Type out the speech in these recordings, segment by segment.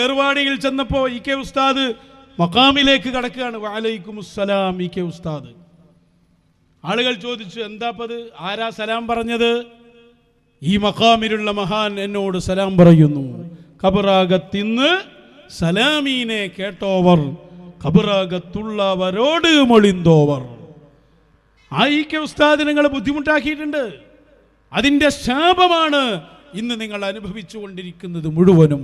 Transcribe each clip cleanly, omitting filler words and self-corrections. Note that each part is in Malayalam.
ഏർവാടിയിൽ ചെന്നപ്പോൾ ഇ കെ ഉസ്താദ് മഖാമിലേക്ക് കടക്കുകയാണ്. വഅലൈക്കുമുസ്സലാം ഇ കെ ഉസ്താദ്. ആളുകൾ ചോദിച്ചു, എന്താപ്പത്, ആരാ സലാം പറഞ്ഞത്? ഈ മഖാമിലുള്ള മഹാൻ എന്നോട് സലാം പറയുന്നു. ഖബറാകത്തിന്ന് സലാമീനെ കേട്ടോവർ ഖബറാകത്തുള്ളവരോട് മൊളിന്തോവർ. ആ ഇ കെ ഉസ്താദ് നിങ്ങൾ ബുദ്ധിമുട്ടാക്കിയിട്ടുണ്ട്. അതിൻ്റെ ശാപമാണ് ഇന്ന് നിങ്ങൾ അനുഭവിച്ചു കൊണ്ടിരിക്കുന്നത് മുഴുവനും.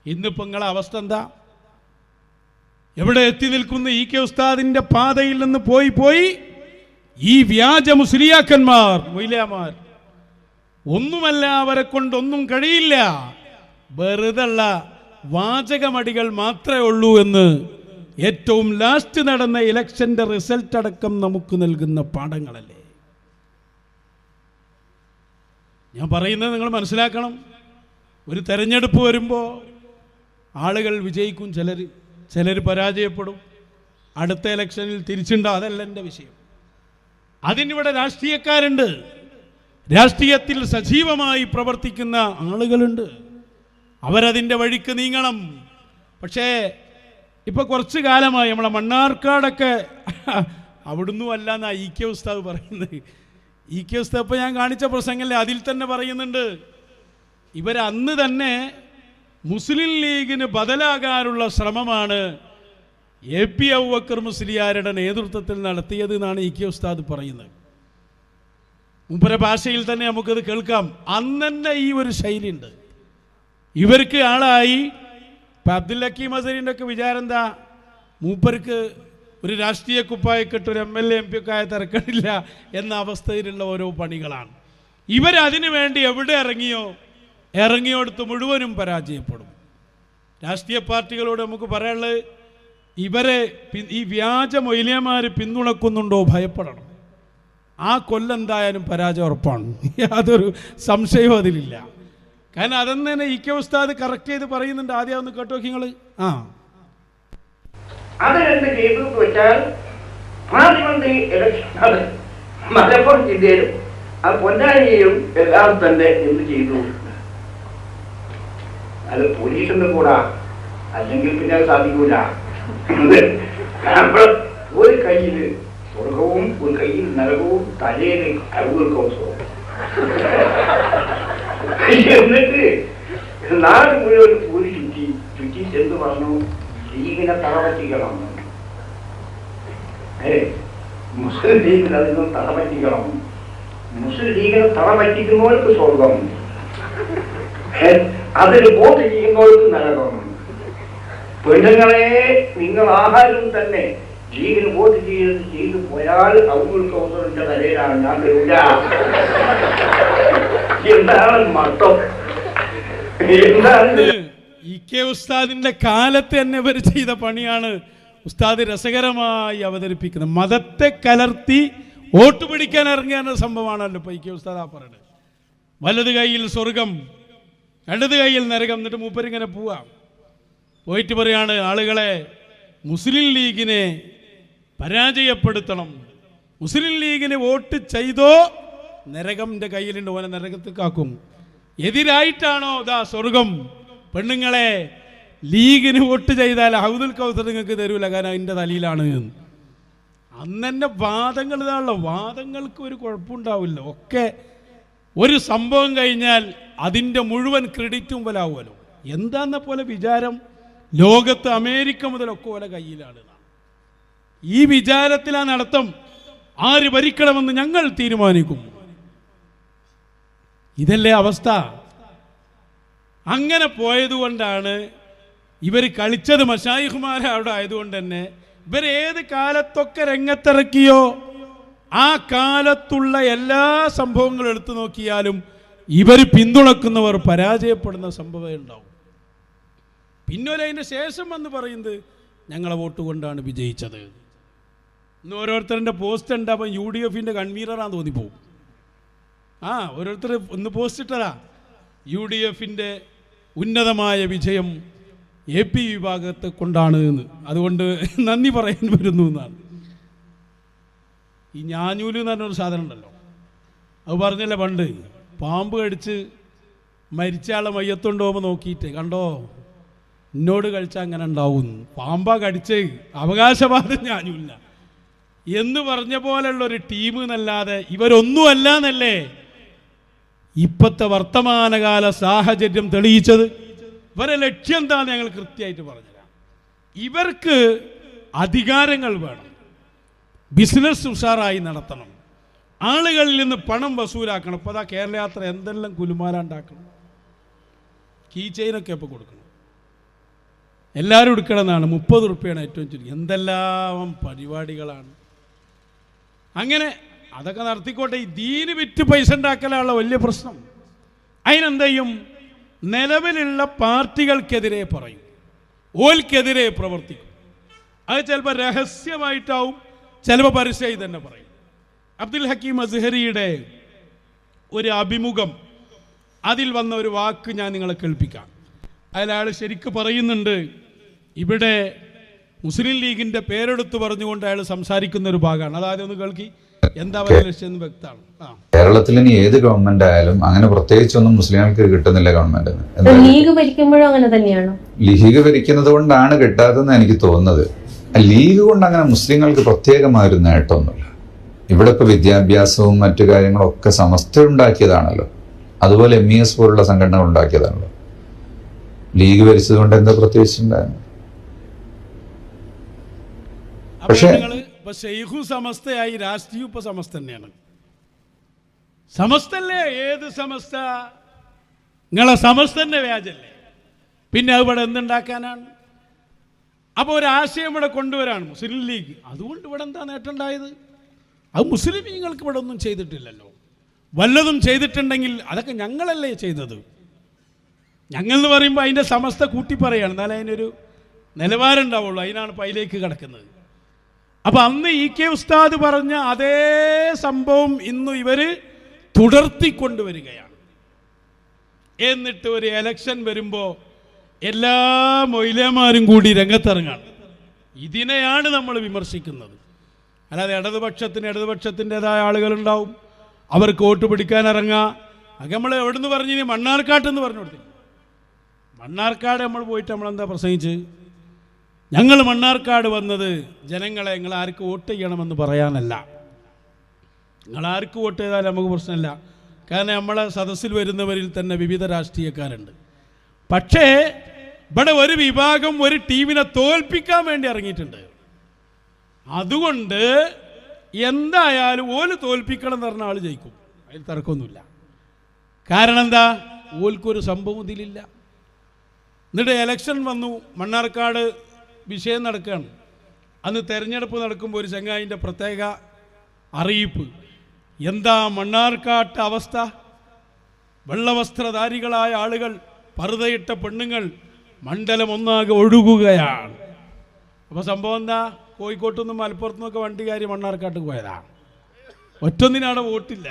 ഇന്നിപ്പോൾ നിങ്ങളെ അവസ്ഥ എന്താ? എവിടെ എത്തി നിൽക്കുന്ന ഇ കെ ഉസ്താദിന്റെ പാതയിൽ നിന്ന് പോയി ഈ വ്യാജ മുസ്ലിയാക്കന്മാർ, മൊയ്ലാമാർ, ഒന്നുമല്ല, അവരെ കൊണ്ടൊന്നും കഴിയില്ല, വെറുതെയുള്ള വാചകമടികൾ മാത്രമേ ഉള്ളൂ എന്ന് ഏറ്റവും ലാസ്റ്റ് നടന്ന ഇലക്ഷന്റെ റിസൾട്ട് അടക്കം നമുക്ക് നൽകുന്ന പാഠങ്ങളല്ലേ. ഞാൻ പറയുന്നത് നിങ്ങൾ മനസ്സിലാക്കണം. ഒരു തെരഞ്ഞെടുപ്പ് വരുമ്പോൾ ആളുകൾ വിജയിക്കും, ചിലർ പരാജയപ്പെടും, അടുത്ത ഇലക്ഷനിൽ തിരിച്ചുണ്ടാവും. അതല്ല എൻ്റെ വിഷയം. അതിനിവിടെ രാഷ്ട്രീയക്കാരുണ്ട്, രാഷ്ട്രീയത്തിൽ സജീവമായി പ്രവർത്തിക്കുന്ന ആളുകളുണ്ട്. അവരതിൻ്റെ വഴിക്ക് നീങ്ങണം. പക്ഷേ ഇപ്പോൾ കുറച്ച് കാലമായി നമ്മളെ മണ്ണാർക്കാടൊക്കെ അവിടുന്ന് അല്ല എന്നാ ഇ കെ ഉസ്താദ് പറയുന്നത്. ഇ കെ ഉസ്താദ് ഇപ്പോൾ ഞാൻ കാണിച്ച പ്രസംഗമല്ലേ, അതിൽ തന്നെ പറയുന്നുണ്ട്, ഇവരന്ന് തന്നെ മുസ്ലിം ലീഗിന് ബദലാകാനുള്ള ശ്രമമാണ് എ പി അബൂബക്കർ മുസ്ലിയാരുടെ നേതൃത്വത്തിൽ നടത്തിയത് എന്നാണ് ഇ കെ ഉസ്താദ് പറയുന്നത്. മൂപ്പര ഭാഷയിൽ തന്നെ നമുക്കത് കേൾക്കാം. അന്ന് തന്നെ ഈ ഒരു ശൈലിയുണ്ട്. ഇവർക്ക് ആളായി ഇപ്പം അബ്ദുൽ ഹക്കീം അസരിൻ്റെ ഒക്കെ വിചാരം എന്താ, മൂപ്പർക്ക് ഒരു രാഷ്ട്രീയ കുപ്പായക്കെട്ട് ഒരു MLA MP ഒക്കെ ആയ തിരക്കണില്ല എന്ന അവസ്ഥയിലുള്ള ഓരോ പണികളാണ്. ഇവരതിനു വേണ്ടി എവിടെ ഇറങ്ങിയോടുത്ത് മുഴുവനും പരാജയപ്പെടും. രാഷ്ട്രീയ പാർട്ടികളോട് നമുക്ക് പറയാനുള്ളത്, ഇവരെ ഈ വ്യാജ മൊയ്ലിയമാർ പിന്തുണക്കുന്നുണ്ടോ ഭയപ്പെടണം. ആ കൊല്ലെന്തായാലും പരാജയം ഉറപ്പാണ്, യാതൊരു സംശയവും അതിലില്ല. കാരണം അതെന്ന് തന്നെ ഇ കെ ഉസ്താദ് കറക്റ്റ് ചെയ്ത് പറയുന്നുണ്ട്. ആദ്യം ഒന്ന് കേട്ടോ നിങ്ങൾ. അതെന്ത് ചെയ്തു വെച്ചാൽ പാർലമെന്റ് ഇലക്ഷൻ മലപ്പുറം ജില്ലയിലും അത് പൊന്നാനിയിലും എല്ലാം തന്നെ എന്ത് ചെയ്തു, അത് പോലീസിന്റെ കൂടാ, അല്ലെങ്കിൽ പിന്നെ അത് സാധിക്കൂല. ഒരു കയ്യിൽ സ്വർഗവും ഒരു കയ്യിൽ നരകവും തലയിൽ അറുകൾക്കും എന്നിട്ട് നാട് മുഴുവൻ പൂരി ചുറ്റി എന്ത് പറഞ്ഞു, ലീഗിനെ തറപറ്റിക്കണം, മുസ്ലിം ലീഗിനെ അതിനും തറപറ്റിക്കണം, മുസ്ലിം ലീഗിനെ തറപറ്റിക്കുന്നവർക്ക് സ്വർഗം, അതിൽ വോട്ട് ചെയ്യുന്നവർക്ക് നരകം. പെണ്ണുങ്ങളെ നിങ്ങൾ ആഹാരം തന്നെ ലീഗിന് വോട്ട് ചെയ്ത് പോയാൽ അവർക്ക് അവസരത്തിന്റെ തലയിലാണ് ഞാൻ വരില്ല. എന്താണ് മതം? എന്താണ് ഇ കെ ഉസ്താദിന്റെ കാലത്ത് തന്നെ ഇവർ ചെയ്ത പണിയാണ് ഉസ്താദ് രസകരമായി അവതരിപ്പിക്കുന്നത്. മതത്തെ കലർത്തി വോട്ട് പിടിക്കാൻ ഇറങ്ങിയ സംഭവമാണല്ലോ ഇപ്പൊ ഇ കെ ഉസ്താദ് പറയുന്നത്. വലത് കൈയിൽ സ്വർഗം, ഇടത് കൈയിൽ നരകം. എന്നിട്ട് മൂപ്പരിങ്ങനെ പോയിട്ട് പറയാണ്, ആളുകളെ മുസ്ലിം ലീഗിനെ പരാജയപ്പെടുത്തണം, മുസ്ലിം ലീഗിന് വോട്ട് ചെയ്തോ നരകന്റെ കയ്യിലുണ്ട്, ഓനെ നരകത്തിൽ കാക്കും. എതിരായിട്ടാണോ ദാ സ്വർഗം. പെണ്ണുങ്ങളെ ലീഗിന് വോട്ട് ചെയ്താൽ ഹൗദുൽ കൗസർ നിങ്ങൾക്ക് തരൂല, കാരണം അതിൻ്റെ തലയിലാണ്. അന്ന് തന്നെ വാദങ്ങൾ ഇതാണല്ലോ, വാദങ്ങൾക്ക് ഒരു കുഴപ്പമുണ്ടാവില്ല. ഒക്കെ ഒരു സംഭവം കഴിഞ്ഞാൽ അതിൻ്റെ മുഴുവൻ ക്രെഡിറ്റും പോലാവുമല്ലോ. എന്താന്ന പോലെ വിചാരം ലോകത്ത് അമേരിക്ക മുതലൊക്കെ പോലെ കയ്യിലാണ്. ഈ വിചാരത്തിലാണ് നടത്തം. ആര് ഭരിക്കണമെന്ന് ഞങ്ങൾ തീരുമാനിക്കും. ഇതല്ലേ അവസ്ഥ. അങ്ങനെ പോയതുകൊണ്ടാണ് ഇവർ കളിച്ചത് മശായിഖുമാരെ അവിടെ ആയതുകൊണ്ട് തന്നെ ഇവരേത് കാലത്തൊക്കെ രംഗത്തിറക്കിയോ ആ കാലത്തുള്ള എല്ലാ സംഭവങ്ങളും എടുത്തു നോക്കിയാലും ഇവർ പിന്തുണക്കുന്നവർ പരാജയപ്പെടുന്ന സംഭവം ഉണ്ടാവും. പിന്നെ അതിന് ശേഷം വന്ന് പറയുന്നത് ഞങ്ങളെ വോട്ട് കൊണ്ടാണ് വിജയിച്ചത്. ഇന്ന് ഓരോരുത്തരുടെ പോസ്റ്റ് ഉണ്ടാകുമ്പോൾ UDF കൺവീനറാന്ന് തോന്നിപ്പോവും. ഓരോരുത്തർ ഒന്ന് പോസ്റ്റ് ഇട്ടതാ, UDF ഉന്നതമായ വിജയം AP വിഭാഗത്തെ കൊണ്ടാണ് എന്ന്, അതുകൊണ്ട് നന്ദി പറയാൻ വരുന്നു എന്നാണ്. ഈ ഞാഞ്ഞൂല് എന്ന് പറഞ്ഞൊരു സാധനം ഉണ്ടല്ലോ, അത് പറഞ്ഞല്ലേ പണ്ട് പാമ്പ് കടിച്ച് മരിച്ച ആളെ മയ്യത്തുണ്ടോകുമ്പോൾ നോക്കിയിട്ട് കണ്ടോ എന്നോട് കഴിച്ചാൽ അങ്ങനെ ഉണ്ടാവും, പാമ്പാ കടിച്ച് അവകാശവാദം ഞാനുമില്ല എന്ന് പറഞ്ഞ പോലെയുള്ളൊരു ടീം എന്നല്ലാതെ ഇവരൊന്നുമല്ല എന്നല്ലേ ഇപ്പോഴത്തെ വർത്തമാനകാല സാഹചര്യം തെളിയിച്ചത്. ഇവരെ ലക്ഷ്യം എന്താണെന്ന് ഞങ്ങൾ കൃത്യമായിട്ട് പറഞ്ഞുതരാം. ഇവർക്ക് അധികാരങ്ങൾ വേണം, ബിസിനസ് ഉഷാറായി നടത്തണം, ആളുകളിൽ നിന്ന് പണം വസൂലാക്കണം. ഇപ്പോൾ അതാ കേരള യാത്ര എന്തെല്ലാം കുലുമാലുണ്ടാക്കണം, കീ ചെയിനൊക്കെ ഇപ്പോൾ കൊടുക്കണം, എല്ലാവരും എടുക്കണമെന്നാണ്. 30 റുപ്യാണ് ഏറ്റവും ചുരുക്കി. എന്തെല്ലാം പരിപാടികളാണ്. അങ്ങനെ അതൊക്കെ നടത്തിക്കോട്ടെ. ഈ ദീന് വിറ്റ് പൈസ ഉണ്ടാക്കലാണുള്ള വലിയ പ്രശ്നം. അതിനെന്ത് ചെയ്യും? നിലവിലുള്ള പാർട്ടികൾക്കെതിരെ പറയും, ഓൽക്കെതിരെ പ്രവർത്തിക്കും. അത് ചിലപ്പോൾ രഹസ്യമായിട്ടാവും, ചിലപ്പോൾ പരസ്യമായി തന്നെ പറയും. അബ്ദുൽ ഹക്കീം അസ്ഹരിയുടെ ഒരു അഭിമുഖം, അതിൽ വന്ന ഒരു വാക്ക് ഞാൻ നിങ്ങളെ കേൾപ്പിക്കാം. അയാൾ ശരിക്ക് പറയുന്നുണ്ട്. ഇവിടെ മുസ്ലിം ലീഗിൻ്റെ പേരെടുത്ത് പറഞ്ഞുകൊണ്ട് അയാൾ സംസാരിക്കുന്ന ഒരു ഭാഗമാണ്. അതായത് ഒന്ന് കേൾക്കി, എന്താ പറയുക ലക്ഷ്യം വ്യക്തമാണ്. കേരളത്തിൽ ഇനി ഏത് ഗവൺമെന്റ് ആയാലും അങ്ങനെ പ്രത്യേകിച്ചൊന്നും മുസ്ലിങ്ങൾക്ക് കിട്ടുന്നില്ല. ഗവൺമെന്റിന് ലീഗ് ഭരിക്കുമ്പോഴും അങ്ങനെ തന്നെയാണോ? ലീഗ് ഭരിക്കുന്നത് കൊണ്ടാണ് കിട്ടാത്തതെന്ന് എനിക്ക് തോന്നുന്നത്. ലീഗ് കൊണ്ട് അങ്ങനെ മുസ്ലിങ്ങൾക്ക് പ്രത്യേകമായൊരു നേട്ടമൊന്നുമില്ല. ഇവിടെ ഇപ്പോൾ വിദ്യാഭ്യാസവും മറ്റു കാര്യങ്ങളൊക്കെ സമസ്ത ഉണ്ടാക്കിയതാണല്ലോ, അതുപോലെ MES പോലുള്ള സംഘടനകൾ ഉണ്ടാക്കിയതാണല്ലോ. ലീഗ് ഭരിച്ചത് കൊണ്ട് എന്താ പ്രത്യേകിച്ചുണ്ടായിരുന്നു? പക്ഷേ ഇപ്പൊ ഷെയ്ഖു സമസ്തയായി, രാഷ്ട്രീയം ഇപ്പൊ സമസ്ത തന്നെയാണ്. സമസ്തല്ലേ? ഏത് സമസ്ത? നിങ്ങളെ സമസ്തന്റെ വ്യാജല്ലേ? പിന്നെ അവിടെ എന്തുണ്ടാക്കാനാണ്? അപ്പോൾ ഒരാശയം ഇവിടെ കൊണ്ടുവരാണ് മുസ്ലിം ലീഗ്. അതുകൊണ്ട് ഇവിടെ എന്താ നേട്ടം ഉണ്ടായത്? അത് മുസ്ലിം ലീഗുകൾക്ക് ഇവിടെ ഒന്നും ചെയ്തിട്ടില്ലല്ലോ. വല്ലതും ചെയ്തിട്ടുണ്ടെങ്കിൽ അതൊക്കെ ഞങ്ങളല്ലേ ചെയ്തത്. ഞങ്ങൾ എന്ന് പറയുമ്പോൾ അതിൻ്റെ സമസ്ത കൂട്ടി പറയുകയാണ്, എന്നാലേ അതിനൊരു നിലവാരം ഉണ്ടാവുള്ളൂ. അതിനാണ് ഇപ്പോൾ അതിലേക്ക് കിടക്കുന്നത്. അപ്പം അന്ന് EK ഉസ്താദ് പറഞ്ഞ അതേ സംഭവം ഇന്ന് ഇവർ തുടർത്തിക്കൊണ്ടുവരികയാണ്. എന്നിട്ട് ഒരു എലക്ഷൻ വരുമ്പോൾ എല്ലാ മൊയ്ലമാരും കൂടി രംഗത്തിറങ്ങാണ്. ഇതിനെയാണ് നമ്മൾ വിമർശിക്കുന്നത്. അല്ലാതെ ഇടതുപക്ഷത്തിൻ്റെതായ ആളുകളുണ്ടാവും, അവർക്ക് വോട്ട് പിടിക്കാൻ ഇറങ്ങുക. അത് നമ്മൾ എവിടെ നിന്ന് പറഞ്ഞു? മണ്ണാർക്കാട്ടെന്ന് പറഞ്ഞു കൊടുത്തു. മണ്ണാർക്കാട് നമ്മൾ പോയിട്ട് നമ്മളെന്താ പ്രസംഗിച്ച്? ഞങ്ങൾ മണ്ണാർക്കാട് വന്നത് ജനങ്ങളെ നിങ്ങൾ ആർക്ക് വോട്ട് ചെയ്യണമെന്ന് പറയാനല്ല. നിങ്ങൾ ആർക്ക് വോട്ട് ചെയ്താലും നമുക്ക് പ്രശ്നമില്ല. കാരണം നമ്മളെ സദസ്സിൽ വരുന്നവരിൽ തന്നെ വിവിധ രാഷ്ട്രീയക്കാരുണ്ട്. പക്ഷേ ഇവിടെ ഒരു വിഭാഗം ഒരു ടീമിനെ തോൽപ്പിക്കാൻ വേണ്ടി ഇറങ്ങിയിട്ടുണ്ട്. അതുകൊണ്ട് എന്തായാലും ഓല് തോൽപ്പിക്കണം എന്ന് പറഞ്ഞ ആൾ ജയിക്കും, അതിൽ തർക്കമൊന്നുമില്ല. കാരണം എന്താ? ഓൽക്കൊരു സംഭവം ഇതിലില്ല. എന്നിട്ട് എലക്ഷൻ വന്നു, മണ്ണാർക്കാട് വിഷയം നടക്കുകയാണ്. അന്ന് തെരഞ്ഞെടുപ്പ് നടക്കുമ്പോൾ ഒരു ചങ്ങായിൻ്റെ പ്രത്യേക അറിയിപ്പ്. എന്താ മണ്ണാർക്കാട്ട് അവസ്ഥ? വെള്ളവസ്ത്രധാരികളായ ആളുകൾ, പറുതയിട്ട പെണ്ണുങ്ങൾ മണ്ഡലം ഒന്നാകെ ഒഴുകുകയാണ്. അപ്പോൾ സംഭവം എന്താ? കോഴിക്കോട്ടുനിന്നും മലപ്പുറത്തുനിന്നൊക്കെ വണ്ടി കയറി മണ്ണാർക്കാട്ട് പോയതാണ്. ഒറ്റൊന്നിനവിടെ വോട്ടില്ല.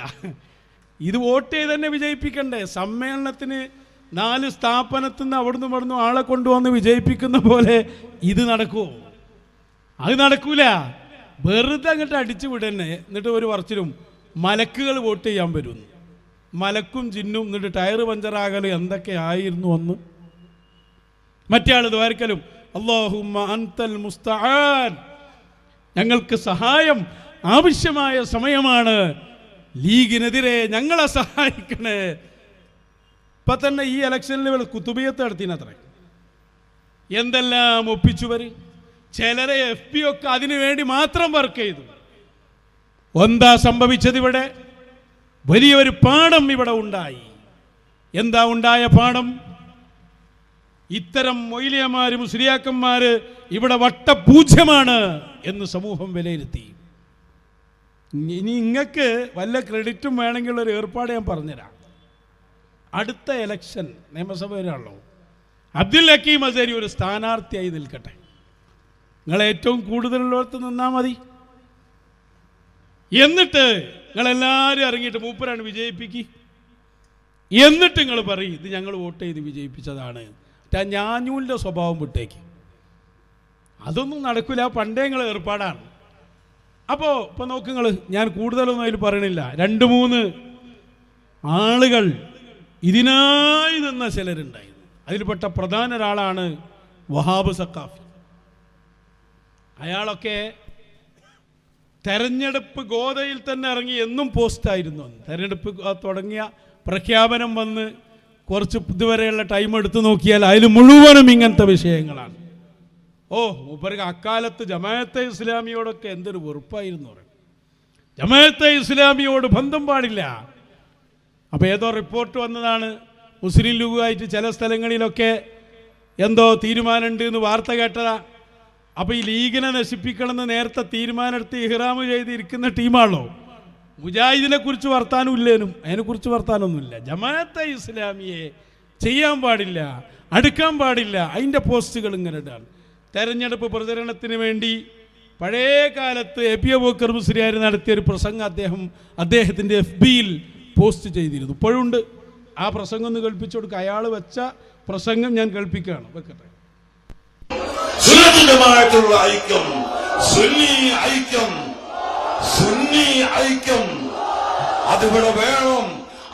ഇത് വോട്ട് ചെയ്ത് തന്നെ വിജയിപ്പിക്കണ്ടേ? സമ്മേളനത്തിന് 4 സ്ഥാപനത്തിൽ നിന്ന് അവിടുന്ന് ഇവിടുന്ന് ആളെ കൊണ്ടുവന്ന് വിജയിപ്പിക്കുന്ന പോലെ ഇത് നടക്കുമോ? അത് നടക്കൂല. വെറുതെ അങ്ങോട്ട് അടിച്ചു വിടന്നെ. എന്നിട്ട് ഒരു പറച്ചിലും മലക്കുകൾ വോട്ട് ചെയ്യാൻ വരുന്നു. മലക്കും ജിന്നും. എന്നിട്ട് ടയർ പഞ്ചറാകലും എന്തൊക്കെ ആയിരുന്നു ഒന്ന്. മറ്റേ ആൾ ദ്വാരക്കലും അല്ലാഹുമ്മ അൻതൽ മുസ്തആൻ, ഞങ്ങൾക്ക് സഹായം ആവശ്യമായ സമയമാണ്, ലീഗിനെതിരെ ഞങ്ങളെ സഹായിക്കണേ. ഇപ്പം തന്നെ ഈ ഇലക്ഷനിൽ കുത്തുബിയത്ത് നടത്തിനത്രേ. എന്തെല്ലാം ഒപ്പിച്ചുവർ. ചിലരെ FP ഒക്കെ അതിനു വേണ്ടി മാത്രം വർക്ക് ചെയ്തു. എന്താ സംഭവിച്ചത്? ഇവിടെ വലിയൊരു പാഠം ഇവിടെ ഉണ്ടായി. എന്താ ഉണ്ടായ പാഠം? ഇത്തരം മൊയ്ലിയമാര്, മുസ്ലിയാക്കന്മാര് ഇവിടെ വട്ടപൂജ്യമാണ് എന്ന് സമൂഹം വിലയിരുത്തി. ഇനി നിങ്ങൾക്ക് വല്ല ക്രെഡിറ്റും വേണമെങ്കിൽ ഒരു ഏർപ്പാട് ഞാൻ പറഞ്ഞുതരാം. അടുത്ത എലക്ഷൻ നിയമസഭ വരാണല്ലോ, അബ്ദുൽ ഹക്കീം അസ്ഹരി ഒരു സ്ഥാനാർത്ഥിയായി നിൽക്കട്ടെ. നിങ്ങൾ ഏറ്റവും കൂടുതലുള്ളവർക്ക് നിന്നാൽ മതി. എന്നിട്ട് നിങ്ങളെല്ലാവരും ഇറങ്ങിയിട്ട് മൂപ്പരാണ് വിജയിപ്പിക്കുക. എന്നിട്ട് നിങ്ങൾ പറയും ഇത് ഞങ്ങൾ വോട്ട് ചെയ്ത് വിജയിപ്പിച്ചതാണ്. ഞാഞ്ഞൂലിൻ്റെ സ്വഭാവം വിട്ടേക്ക്. അതൊന്നും നടക്കില്ല. പണ്ടേ നിങ്ങൾ ഏർപ്പാടാണ്. അപ്പോൾ ഇപ്പോൾ നോക്കുങ്ങൾ, ഞാൻ കൂടുതലൊന്നും അതിൽ പറയണില്ല. 2-3 ആളുകൾ ഇതിനായി നിന്ന ചിലരുണ്ടായിരുന്നു. അതിൽപ്പെട്ട പ്രധാന ഒരാളാണ് വഹാബ് സഖാഫി. അയാളൊക്കെ തെരഞ്ഞെടുപ്പ് ഗോതയിൽ തന്നെ ഇറങ്ങി എന്നും പോസ്റ്റായിരുന്നു. തെരഞ്ഞെടുപ്പ് തുടങ്ങിയ പ്രഖ്യാപനം വന്ന് കുറച്ച് ഇതുവരെയുള്ള ടൈം എടുത്തു നോക്കിയാൽ അതിൽ മുഴുവനും ഇങ്ങനത്തെ വിഷയങ്ങളാണ്. മൂപ്പർക്ക് അക്കാലത്ത് ജമാഅത്തെ ഇസ്ലാമിയോടൊക്കെ എന്തൊരു വെറുപ്പായിരുന്നു പറയും. ജമാഅത്തെ ഇസ്ലാമിയോട് ബന്ധം പാടില്ല. അപ്പോൾ ഏതോ റിപ്പോർട്ട് വന്നതാണ്, മുസ്ലിം ലീഗുമായിട്ട് ചില സ്ഥലങ്ങളിലൊക്കെ എന്തോ തീരുമാനമുണ്ട് എന്ന് വാർത്ത കേട്ടതാ. അപ്പോൾ ഈ ലീഗിനെ നശിപ്പിക്കണമെന്ന് നേരത്തെ തീരുമാനമെടുത്ത് ഇഹ്റാമ് ചെയ്തിരിക്കുന്ന ടീമാണല്ലോ. മുജാഹിദിനെ കുറിച്ച് വർത്താനം ഇല്ലേനും അതിനെക്കുറിച്ച് വർത്താനൊന്നുമില്ല. ജമാഅത്തെ ഇസ്ലാമിയെ ചെയ്യാൻ പാടില്ല, അടുക്കാൻ പാടില്ല, അതിൻ്റെ പോസ്റ്റുകൾ ഇങ്ങനെ ഇടാണ്. തെരഞ്ഞെടുപ്പ് പ്രചരണത്തിന് വേണ്ടി പഴയ കാലത്ത് എ പി അബൂബക്കർ മുസ്ലിയാർ നടത്തിയൊരു പ്രസംഗം അദ്ദേഹത്തിൻ്റെ FB-യിൽ പോസ്റ്റ് ചെയ്തിരുന്നു. ഇപ്പോഴുണ്ട്. ആ പ്രസംഗം ഒന്ന് കേൾപ്പിച്ചു കൊടുക്കുക. അയാൾ വെച്ച പ്രസംഗം ഞാൻ കേൾപ്പിക്കുകയാണ്. വെക്കട്ടെ. സുന്നത്തുമായിട്ടുള്ള ഐക്യം, സുന്നി ഐക്യം, സുന്നി ഐക്യം അതിവിടെ വേണം.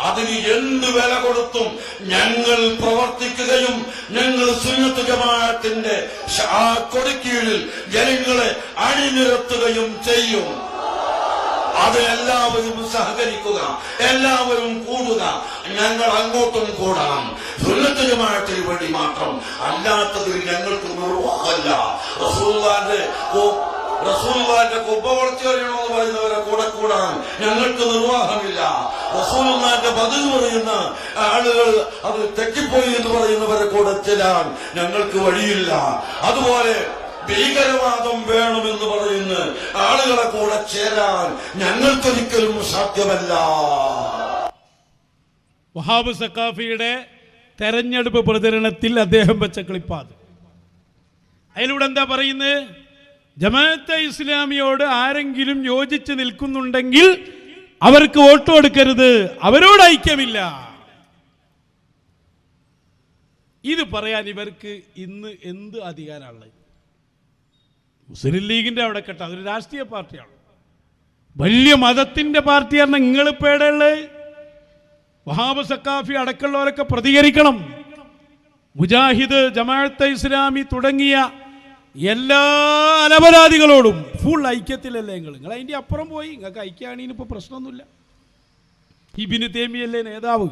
അതിന് എന്ത് വില കൊടുത്തും ഞങ്ങൾ പ്രവർത്തിക്കുകയും ഞങ്ങൾ സുന്നത്ത് ജമാഅത്തിന്റെ ആ കൊടിക്കീഴിൽ ജനങ്ങളെ അണിനിരത്തുകയും ചെയ്യും. അതിലെല്ലാവരും സഹകരിക്കുക, എല്ലാവരും കൂടുക, ഞങ്ങൾ അങ്ങോട്ടും കൂടണം. സുന്നത്ത് ജമാഅത്തിന് വേണ്ടി മാത്രം, അല്ലാത്തതിൽ ഞങ്ങൾക്ക് നിർവാഹമല്ല. റസൂലുള്ളാഹിന്റെ കുബ്ബ വളർത്തി കഴിയണമെന്ന് പറയുന്നവരെ കൂടെ കൂടാൻ ഞങ്ങൾക്ക് നിർവാഹമില്ല. റസൂലുള്ളാഹിന്റെ ബദൽ പറയുന്ന ആളുകൾ അത് തെറ്റിപ്പോയി എന്ന് പറയുന്നവരെ കൂടെ ചെല്ലാൻ ഞങ്ങൾക്ക് വഴിയില്ല. അതുപോലെ ഭീകരവാദം വേണമെന്ന് പറയുന്ന ആളുകളെ കൂടെ ചേരാൻ ഞങ്ങൾക്കൊരിക്കലും സാധ്യമല്ല. വഹാബ് സഖാഫിയുടെ തെരഞ്ഞെടുപ്പ് പ്രചരണത്തിൽ അദ്ദേഹം വെച്ച ക്ലിപ്പാത്. അതിലൂടെ എന്താ പറയുന്നത്? ജമാഅത്തെ ഇസ്ലാമിയോട് ആരെങ്കിലും യോജിച്ച് നിൽക്കുന്നുണ്ടെങ്കിൽ അവർക്ക് വോട്ട് കൊടുക്കരുത്, അവരോട് ഐക്യമില്ല. ഇത് പറയാൻ ഇവർക്ക് ഇന്ന് എന്ത് അധികാരമുള്ളത്? മുസ്ലിം ലീഗിന്റെ അവിടെ കേട്ടോ, അതൊരു രാഷ്ട്രീയ പാർട്ടിയാണ്, വലിയ മതത്തിന്റെ പാർട്ടിയാണ്. നിങ്ങളിപ്പോൾ എവിടെയുള്ളത്? വഹാബ് സഖാഫി അടക്കമുള്ളവരൊക്കെ പ്രതികരിക്കണം. മുജാഹിദ്, ജമാഅത്തെ ഇസ്ലാമി തുടങ്ങിയ എല്ലാ അലപരാധികളോടും ഫുൾ ഐക്യത്തിലല്ലേ നിങ്ങൾ അതിൻ്റെ അപ്പുറം പോയി. നിങ്ങൾക്ക് ഐക്യമാണെങ്കിൽ ഇപ്പോൾ പ്രശ്നമൊന്നുമില്ല. ഇബ്നു തൈമിയ്യല്ലേ നേതാവ്?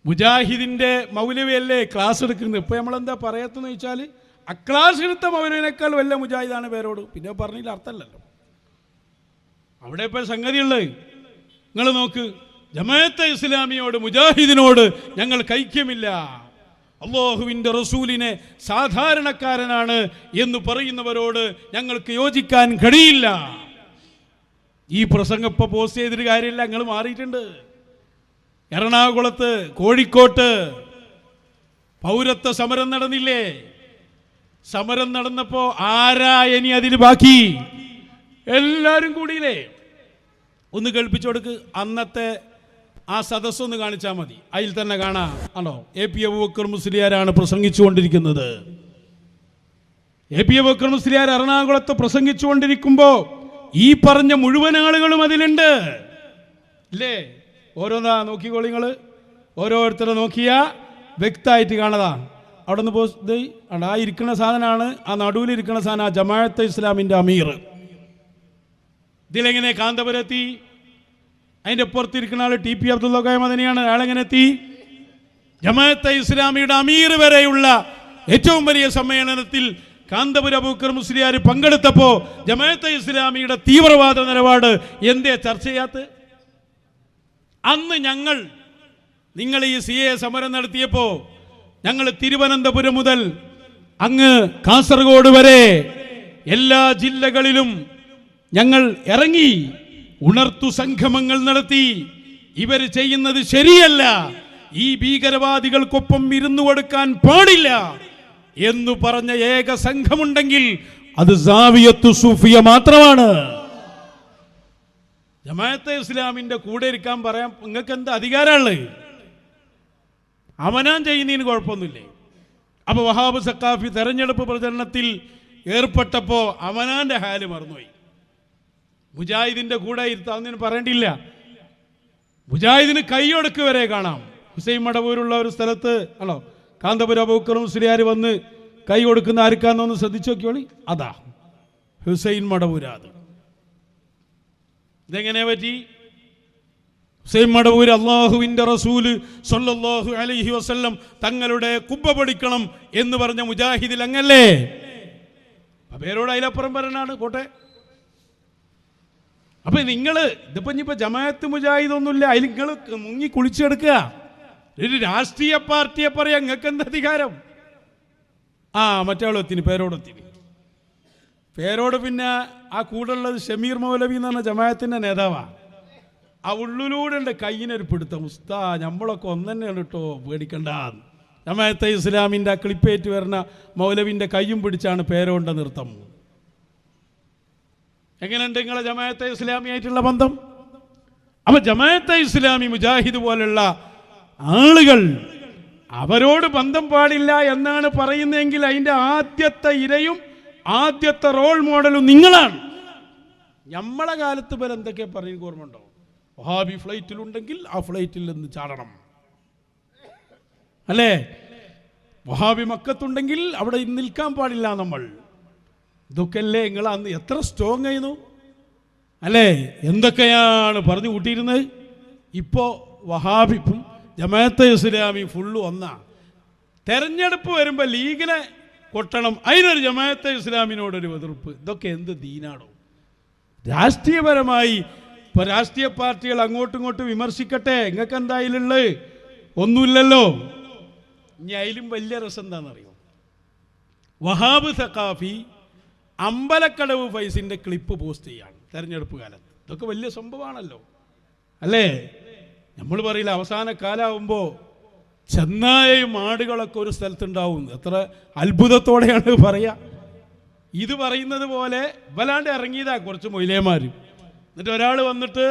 മുജാഹിദിൻ്റെ മൗലവിയല്ലേ ക്ലാസ് എടുക്കുന്നത്? ഇപ്പോൾ നമ്മളെന്താ പറയത്തെന്ന് വെച്ചാൽ അക്ലാസ് എടുത്ത മൗലവിനേക്കാൾ വല്ല മുജാഹിദാണ് പേരോട്. പിന്നെ പറഞ്ഞതിൽ അർത്ഥമല്ലല്ലോ. അവിടെ ഇപ്പോൾ സംഗതിയുള്ളത് നിങ്ങൾ നോക്ക്. ജമാഅത്തെ ഇസ്ലാമിയോട്, മുജാഹിദിനോട് ഞങ്ങൾക്ക് ഐക്യമില്ല, അല്ലാഹുവിൻ്റെ റസൂലിനെ സാധാരണക്കാരനാണ് എന്ന് പറയുന്നവരോട് ഞങ്ങൾക്ക് യോജിക്കാൻ കഴിയില്ല. ഈ പ്രസംഗം ഇപ്പോൾ പോസ്റ്റ് ചെയ്തിട്ട് കാര്യമില്ല, ഞങ്ങൾ മാറിയിട്ടുണ്ട്. എറണാകുളത്ത്, കോഴിക്കോട്ട് പൗരത്വ സമരം നടന്നില്ലേ? സമരം നടന്നപ്പോൾ ആരാ ഇനി അതിന് ബാക്കി? എല്ലാവരും കൂടിയില്ലേ? ഒന്ന് കേൾപ്പിച്ചു കൊടുക്ക്. അന്നത്തെ ആ സദസ്സൊന്ന് കാണിച്ചാൽ മതി. അതിൽ തന്നെ കാണാം. ആണോ? എ പി അബൂബക്കർ മുസ്ലിയാരാണ് പ്രസംഗിച്ചുകൊണ്ടിരിക്കുന്നത്. എ പി അബൂബക്കർ മുസ്ലിയാർ എറണാകുളത്ത് പ്രസംഗിച്ചുകൊണ്ടിരിക്കുമ്പോൾ ഈ പറഞ്ഞ മുഴുവൻ ആളുകളും അതിലുണ്ട് ഇല്ലേ? ഓരോന്നാ നോക്കിക്കോളി നിങ്ങൾ. ഓരോരുത്തരെ നോക്കിയാ വ്യക്തമായിട്ട് കാണതാ. അവിടെ നിന്ന് പോസ്റ്റ് ആ ഇരിക്കുന്ന സാധനമാണ്, ആ നടുവിലിരിക്കുന്ന സാധനം ആ ജമാഅത്തെ ഇസ്ലാമിൻ്റെ അമീർ. ഇതിലെങ്ങനെ കാന്തപുരത്തി? അതിൻ്റെ പുറത്തിരിക്കുന്ന ആൾ TP അബ്ദുള്ള കോയ മദനിയാണ്. അയാളെങ്ങനെ എത്തി? ജമാഅത്തെ ഇസ്ലാമിയുടെ അമീർ വരെയുള്ള ഏറ്റവും വലിയ സമ്മേളനത്തിൽ കാന്തപുര അബൂബക്കർ മുസ്ലിയാർ പങ്കെടുത്തപ്പോൾ ജമാഅത്തെ ഇസ്ലാമിയുടെ തീവ്രവാദ നിലപാട് എന്തേ ചർച്ച ചെയ്യാത്ത? അന്ന് നിങ്ങൾ ഈ CA സമരം നടത്തിയപ്പോൾ ഞങ്ങൾ തിരുവനന്തപുരം മുതൽ അങ്ങ് കാസർഗോഡ് വരെ എല്ലാ ജില്ലകളിലും ഞങ്ങൾ ഇറങ്ങി ഉണർത്തു സംഗമങ്ങൾ നടത്തി. ഇവർ ചെയ്യുന്നത് ശരിയല്ല, ഈ ഭീകരവാദികൾക്കൊപ്പം ഇരുന്നു കൊടുക്കാൻ പാടില്ല എന്ന് പറഞ്ഞ ഏക സംഘമുണ്ടെങ്കിൽ അത് സാവിയത്തു സൂഫിയ മാത്രമാണ്. ജമാഅത്തെ ഇസ്ലാമിന്റെ കൂടെ ഇരിക്കാൻ പറയാൻ നിങ്ങൾക്ക് എന്താ അധികാരമുള്ളത്? അവനാൻ ചെയ്യുന്നതിന് കുഴപ്പമൊന്നുമില്ലേ? അപ്പോൾ വഹാബ് സഖാഫി തെരഞ്ഞെടുപ്പ് പ്രചരണത്തിൽ ഏർപ്പെട്ടപ്പോൾ അവനാൻ്റെ ഹാല് മറന്നുപോയി. മുജാഹിദിൻ്റെ കൂടെ ഇരുത്താമെന്ന് പറയേണ്ടിയില്ല. മുജാഹിദിന് കൈയൊടുക്ക് വരെ കാണാം. ഹുസൈൻ മടവൂരുള്ള ഒരു സ്ഥലത്ത് ആണോ കാന്തപുരം അബൂബക്കർ മുസ്ലിയാർ വന്ന് കൈ കൊടുക്കുന്ന ആർക്കാന്നൊന്ന് ശ്രദ്ധിച്ചു നോക്കിയോളി. അതാ ഹുസൈൻ മടവൂരാത്. ഇതെങ്ങനെ പറ്റി? ഹുസൈൻ മടവൂർ അള്ളാഹുവിൻ്റെ റസൂല് സ്വല്ലല്ലാഹു അലൈഹി വസല്ലം തങ്ങളുടെ കുബ്ബ പഠിക്കണം എന്ന് പറഞ്ഞ മുജാഹിദിൽ അങ്ങല്ലേ? പേരോട് അതിലപ്പുറം പറയണാണ് പോട്ടെ. അപ്പൊ നിങ്ങൾ ഇതിപ്പോ ഇനിയിപ്പോ ജമാഅത്ത് മുജാഹിദ് ഒന്നുമില്ല, അതിൽ നിങ്ങൾ മുങ്ങി കുളിച്ചെടുക്കുക. ഒരു രാഷ്ട്രീയ പാർട്ടിയെ പറയാം, നിങ്ങൾക്ക് എന്താ അധികാരം? മറ്റാളൊത്തിന് പേരോടൊത്തിന് പേരോട് പിന്നെ ആ കൂടുള്ളത് ഷമീർ മൗലവി എന്ന് പറഞ്ഞ ജമാഅത്തിന്റെ നേതാവാണ്. ആ ഉള്ളിലൂടെ ഉണ്ട് കയ്യിനൊരു പിടുത്തം, ഉസ്താ നമ്മളൊക്കെ ഒന്നെന്നെയാണ് കേട്ടോ, പേടിക്കണ്ട. ജമാഅത്തെ ഇസ്ലാമിൻ്റെ ആ ക്ലിപ്പേറ്റ് വരുന്ന മൗലവിൻ്റെ കയ്യും പിടിച്ചാണ് പേരോണ്ട നൃത്തം. എങ്ങനെയുണ്ട് നിങ്ങളെ ജമാഅത്തെ ഇസ്ലാമി ആയിട്ടുള്ള ബന്ധം? അപ്പൊ ജമാഅത്തെ ഇസ്ലാമി മുജാഹിദ് പോലുള്ള ആളുകൾ അവരോട് ബന്ധം പാടില്ല എന്നാണ് പറയുന്നതെങ്കിൽ അതിൻ്റെ ആദ്യത്തെ ഇരയും ആദ്യത്തെ റോൾ മോഡലും നിങ്ങളാണ്. നമ്മളെ കാലത്ത് പോലെ എന്തൊക്കെ പറയുന്ന ഓർമ്മ ഉണ്ടോ? വഹാബി ഫ്ലൈറ്റിലുണ്ടെങ്കിൽ ആ ഫ്ലൈറ്റിൽ നിന്ന് ചാടണം അല്ലേ? വഹാബി മക്കത്തുണ്ടെങ്കിൽ അവിടെ നിൽക്കാൻ പാടില്ല നമ്മൾ. ഇതൊക്കെ അല്ലേ നിങ്ങൾ അന്ന് എത്ര സ്ട്രോങ് ആയിരുന്നു അല്ലേ? എന്തൊക്കെയാണ് പറഞ്ഞു കൂട്ടിയിരുന്നത്. ഇപ്പോൾ വഹാബിപ്പും ജമാഅത്തെ ഇസ്ലാമി ഫുള്ള് ഒന്നാ. തെരഞ്ഞെടുപ്പ് വരുമ്പോൾ ലീഗിനെ കൊട്ടണം, അതിനൊരു ജമാഅത്തെ ഇസ്ലാമിനോടൊരു എതിർപ്പ്. ഇതൊക്കെ എന്ത് ദീനാണോ? രാഷ്ട്രീയപരമായി ഇപ്പോൾ രാഷ്ട്രീയ പാർട്ടികൾ അങ്ങോട്ടും ഇങ്ങോട്ടും വിമർശിക്കട്ടെ, നിങ്ങൾക്ക് എന്തായാലുള്ളത് ഒന്നുമില്ലല്ലോ. ഇനി അതിലും വലിയ രസം എന്താണെന്നറിയോ? വഹാബ് സഖാഫി അമ്പലക്കടവ് ഫൈസിൻ്റെ ക്ലിപ്പ് പോസ്റ്റ് ചെയ്യാണ് തെരഞ്ഞെടുപ്പ് കാലത്ത്. ഇതൊക്കെ വലിയ സംഭവമാണല്ലോ അല്ലേ? നമ്മൾ പറയില്ല അവസാന കാലമാകുമ്പോൾ ചെന്നായയും ആടുകളൊക്കെ ഒരു സ്ഥലത്തുണ്ടാവും. എത്ര അത്ഭുതത്തോടെയാണ് പറയുക. ഇത് പറയുന്നത് പോലെ വല്ലാണ്ട് ഇറങ്ങിയതാ കുറച്ച് മൊയ്ലേമാർ. എന്നിട്ട് ഒരാൾ വന്നിട്ട്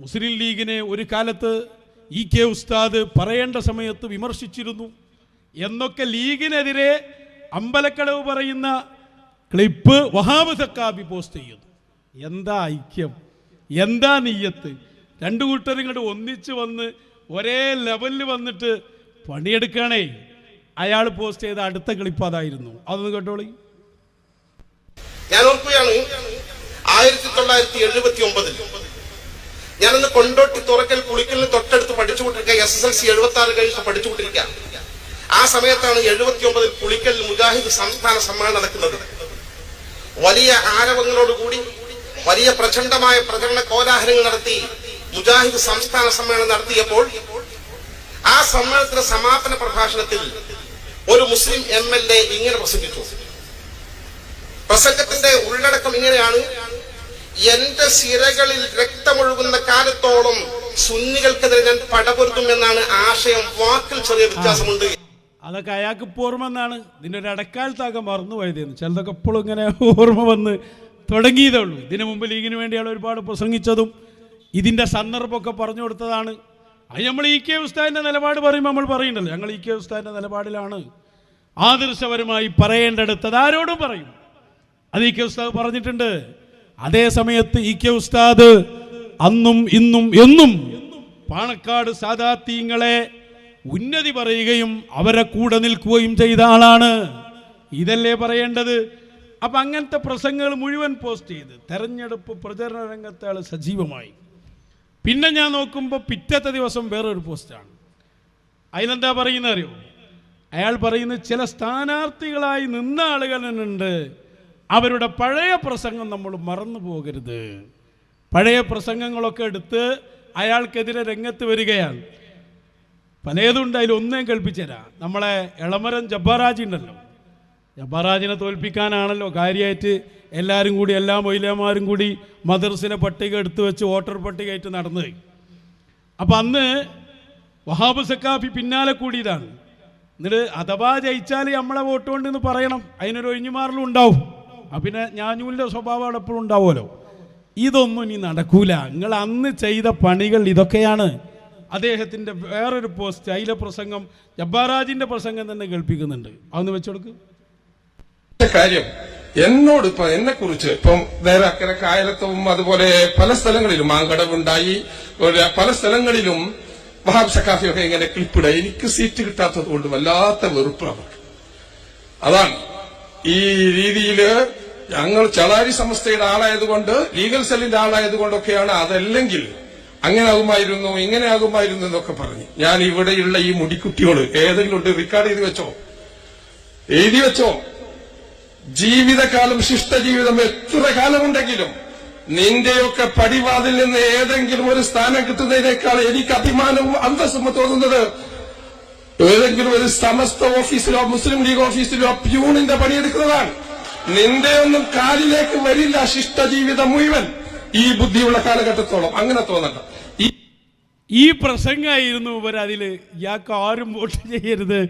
മുസ്ലിം ലീഗിനെ ഒരു കാലത്ത് EK ഉസ്താദ് പറയേണ്ട സമയത്ത് വിമർശിച്ചിരുന്നു എന്നൊക്കെ ലീഗിനെതിരെ അമ്പലക്കടവ് പറയുന്ന ക്ലിപ്പ് വഹാബ് സഖാഫി പോസ്റ്റ് ചെയ്യുന്നു. എന്താ ഐക്യം, എന്താ നിയ്യത്ത്? രണ്ടു കൂട്ടരും ഇങ്ങോട്ട് ഒന്നിച്ച് വന്ന് ഒരേ ലെവലിൽ വന്നിട്ട് പണിയെടുക്കണേ. അയാൾ പോസ്റ്റ് ചെയ്ത അടുത്ത ക്ലിപ്പ് അതായിരുന്നു. അതൊന്ന് കേട്ടോളി. ഞാൻ ഓർക്കുകയാണ് 1979 ഞാനന്ന് കൊണ്ടോട്ടി തുറക്കൽ പുളിക്കലിന് തൊട്ടടുത്ത് പഠിച്ചുകൊണ്ടിരിക്കുക. SSLC 76 കഴിഞ്ഞ് പഠിച്ചുകൊണ്ടിരിക്കുക. ആ സമയത്താണ് 79 പുളിക്കലിൽ മുജാഹിദ് സംസ്ഥാന സമ്മേളനം നടക്കുന്നത്. വലിയ ആരവങ്ങളോടുകൂടി വലിയ പ്രചണ്ഡമായ പ്രചരണ കോലാഹലങ്ങൾ നടത്തി മുജാഹിദ് സംസ്ഥാന സമ്മേളനം നടത്തിയപ്പോൾ ആ സമ്മേളനത്തിന്റെ സമാപന പ്രഭാഷണത്തിൽ ഒരു മുസ്ലിം MLA ഇങ്ങനെ പ്രസംഗിച്ചു. പ്രസംഗത്തിന്റെ ഉള്ളടക്കം ഇങ്ങനെയാണ്: എന്റെ സിരകളിൽ രക്തമൊഴുകുന്ന കാലത്തോളം സുന്നികൾക്കെതിരെ ഞാൻ പടപൊരുത്തുമെന്നാണ് ആശയം. വാക്കിൽ ചെറിയ വ്യത്യാസമുണ്ട്. അതൊക്കെ അയാൾക്ക് ഇപ്പോൾ ഓർമ്മ എന്നാണ്. ഇതിൻ്റെ ഒരു ഇടക്കാലത്തൊക്കെ മറന്നുപോയതെന്ന്. ചിലതൊക്കെ എപ്പോഴും ഇങ്ങനെ ഓർമ്മ വന്ന് തുടങ്ങിയതേ ഉള്ളൂ. ഇതിനു മുമ്പ് ലീഗിന് വേണ്ടിയാണ് ഒരുപാട് പ്രസംഗിച്ചതും ഇതിൻ്റെ സന്ദർഭമൊക്കെ പറഞ്ഞു കൊടുത്തതാണ്. അത് നമ്മൾ EK ഉസ്താദിൻ്റെ നിലപാട് പറയുമ്പോൾ നമ്മൾ പറയുന്നുണ്ടല്ലോ, ഞങ്ങൾ EK ഉസ്താദിൻ്റെ നിലപാടിലാണ് ആദർശപരമായി പറയേണ്ടടുത്തത് ആരോടും പറയും. അത് EK ഉസ്താദ് പറഞ്ഞിട്ടുണ്ട്. അതേ സമയത്ത് EK ഉസ്താദ് അന്നും ഇന്നും എന്നും പാണക്കാട് സാദാത്തീങ്ങളെ ഉന്നതി പറയുകയും അവരെ കൂടെ നിൽക്കുകയും ചെയ്ത ആളാണ്. ഇതല്ലേ പറയേണ്ടത്? അപ്പം അങ്ങനത്തെ പ്രസംഗങ്ങൾ മുഴുവൻ പോസ്റ്റ് ചെയ്ത് തെരഞ്ഞെടുപ്പ് പ്രചരണ രംഗത്തെ ആൾ സജീവമായി. പിന്നെ ഞാൻ നോക്കുമ്പോൾ പിറ്റത്തെ ദിവസം വേറൊരു പോസ്റ്റാണ്. അതിലെന്താ പറയുന്നത് അറിയോ? അയാൾ പറയുന്നത് ചില സ്ഥാനാർത്ഥികളായി നിന്ന ആളുകളുണ്ട്, അവരുടെ പഴയ പ്രസംഗം നമ്മൾ മറന്നു പോകരുത്. പഴയ പ്രസംഗങ്ങളൊക്കെ എടുത്ത് അയാൾക്കെതിരെ രംഗത്ത് വരികയാണ്. പലതുണ്ട്, അതിലൊന്നേ കേൾപ്പിച്ചു തരാം. നമ്മളെ എളമരം ജബ്ബാറാജി ഉണ്ടല്ലോ, ജബ്ബാറാജിനെ തോൽപ്പിക്കാനാണല്ലോ കാര്യമായിട്ട് എല്ലാവരും കൂടി, എല്ലാ മൊയ്ലാമാരും കൂടി മദർസിലെ പട്ടിക എടുത്തു വെച്ച് വോട്ടർ പട്ടികയായിട്ട് നടന്നത്. അപ്പം അന്ന് വഹാബ് സഖാഫി പിന്നാലെ കൂടിയതാണ്. എന്നിട്ട് അഥവാ ജയിച്ചാൽ നമ്മളെ വോട്ട് കൊണ്ടെന്ന് പറയണം, അതിനൊരു ഒഴിഞ്ഞുമാറലും ഉണ്ടാവും. അപ്പം പിന്നെ ഞാനൂലിൻ്റെ സ്വഭാവം അവിടെ എപ്പോഴും ഉണ്ടാവുമല്ലോ. ഇതൊന്നും ഇനി നടക്കൂല. നിങ്ങൾ അന്ന് ചെയ്ത പണികൾ ഇതൊക്കെയാണ്. അദ്ദേഹത്തിൻ്റെ വേറൊരു പോസ്റ്റ്, അതിലെ പ്രസംഗം ജബ്ബാറാജിൻ്റെ പ്രസംഗം തന്നെ കേൾപ്പിക്കുന്നുണ്ട്. അതൊന്ന് വെച്ചുകൊടുക്ക്. കാര്യം എന്നോട് ഇപ്പൊ എന്നെ കുറിച്ച് ഇപ്പം നേരെ അക്കരെ കായലത്തും അതുപോലെ പല സ്ഥലങ്ങളിലും മാങ്കടവുണ്ടായി, പല സ്ഥലങ്ങളിലും വഹാബ് സഖാഫിയൊക്കെ ഇങ്ങനെ ക്ലിപ്പിട. എനിക്ക് സീറ്റ് കിട്ടാത്തത് കൊണ്ട് വല്ലാത്ത വെറുപ്പാണ്. അതാണ് ഈ രീതിയില് ഞങ്ങൾ ചളാരി സംസ്ഥയുടെ ആളായതുകൊണ്ട്, ലീഗൽ സെല്ലിന്റെ ആളായതുകൊണ്ടൊക്കെയാണ്. അതല്ലെങ്കിൽ അങ്ങനെ ആകുമായിരുന്നു, ഇങ്ങനെ ആകുമായിരുന്നു എന്നൊക്കെ പറഞ്ഞു. ഞാൻ ഇവിടെയുള്ള ഈ മുടിക്കുട്ടികള് ഏതെങ്കിലും ഉണ്ട്, റെക്കോർഡ് ചെയ്ത് വെച്ചോ, എഴുതി വെച്ചോ. ജീവിതകാലം, ശിഷ്ടജീവിതം എത്ര കാലമുണ്ടെങ്കിലും നിന്റെയൊക്കെ പടിവാതിൽ നിന്ന് ഏതെങ്കിലും ഒരു സ്ഥാനം കിട്ടുന്നതിനേക്കാൾ എനിക്ക് അഭിമാനവും അന്തസ്സും തോന്നുന്നത് ഏതെങ്കിലും ഒരു സമസ്ത ഓഫീസിലോ മുസ്ലിം ലീഗ് ഓഫീസിലോ പ്യൂണിന്റെ പണിയെടുക്കുന്നതാണ്. നിന്റെ ഒന്നും കാലിലേക്ക് വരില്ല ശിഷ്ടജീവിതം മുഴുവൻ ഈ ബുദ്ധിയുള്ള കാലഘട്ടത്തോളം. അങ്ങനെ തോന്നണ്ട. ഈ പ്രസംഗമായിരുന്നു ഇവരതിൽ ഇയാൾക്ക് ആരും വോട്ട് ചെയ്യരുത്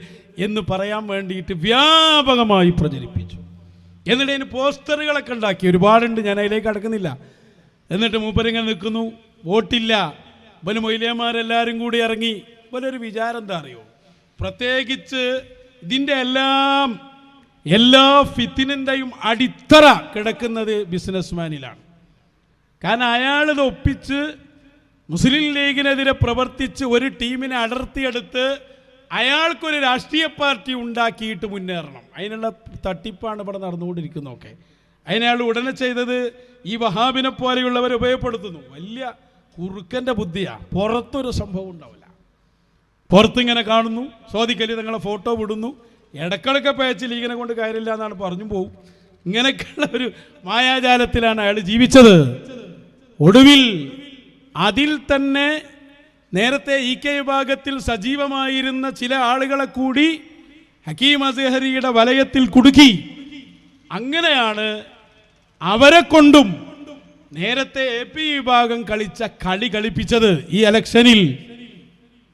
എന്ന് പറയാൻ വേണ്ടിയിട്ട് വ്യാപകമായി പ്രചരിപ്പിച്ചു. എന്നിട്ട് അതിന് പോസ്റ്ററുകളൊക്കെ ഉണ്ടാക്കി, ഒരുപാടുണ്ട്, ഞാൻ അതിലേക്ക് കടക്കുന്നില്ല. എന്നിട്ട് മൂപ്പരിങ്ങനെ നിൽക്കുന്നു, വോട്ടില്ല. ഇവന് മൊയ്ലിയന്മാരെല്ലാവരും കൂടി ഇറങ്ങി. ഇവനൊരു വിചാരം എന്താ അറിയോ, പ്രത്യേകിച്ച് ഇതിൻ്റെ എല്ലാ ഫിത്തിനിൻ്റെയും അടിത്തറ കിടക്കുന്നത് ബിസിനസ്മാനിലാണ്. കാരണം അയാളിത് ഒപ്പിച്ച് മുസ്ലിം ലീഗിനെതിരെ പ്രവർത്തിച്ച് ഒരു ടീമിനെ അടർത്തിയെടുത്ത് അയാൾക്കൊരു രാഷ്ട്രീയ പാർട്ടി ഉണ്ടാക്കിയിട്ട് മുന്നേറണം. അതിനുള്ള തട്ടിപ്പാണ് ഇവിടെ നടന്നുകൊണ്ടിരിക്കുന്നതൊക്കെ. അതിനയാൾ ഉടനെ ചെയ്തത് ഈ വഹാബിനെ പോലെയുള്ളവരെ ഉപയോഗപ്പെടുത്തുന്നു. വലിയ കുറുക്കൻ്റെ ബുദ്ധിയാണ്. പുറത്തൊരു സംഭവം ഉണ്ടാവില്ല. പുറത്തിങ്ങനെ കാണുന്നു, സ്വാദിക്കലി തങ്ങളെ ഫോട്ടോ വിടുന്നു, ഇടക്കിടക്ക് പേച്ച് ലീഗിനെ കൊണ്ട് കാര്യമില്ല എന്നാണ് പറഞ്ഞു പോകും. ഇങ്ങനെയൊക്കെയുള്ള ഒരു മായാജാലത്തിലാണ് അയാൾ ജീവിച്ചത്. ഒടുവിൽ അതിൽ തന്നെ നേരത്തെ ഇ കെ വിഭാഗത്തിൽ സജീവമായിരുന്ന ചില ആളുകളെ കൂടി ഹക്കീം അസ്ഹരിയുടെ വലയത്തിൽ കുടുക്കി. അങ്ങനെയാണ് അവരെ കൊണ്ടും നേരത്തെ എ പി വിഭാഗം കളിച്ച കളി കളിപ്പിച്ചത്. ഈ ഇലക്ഷനിൽ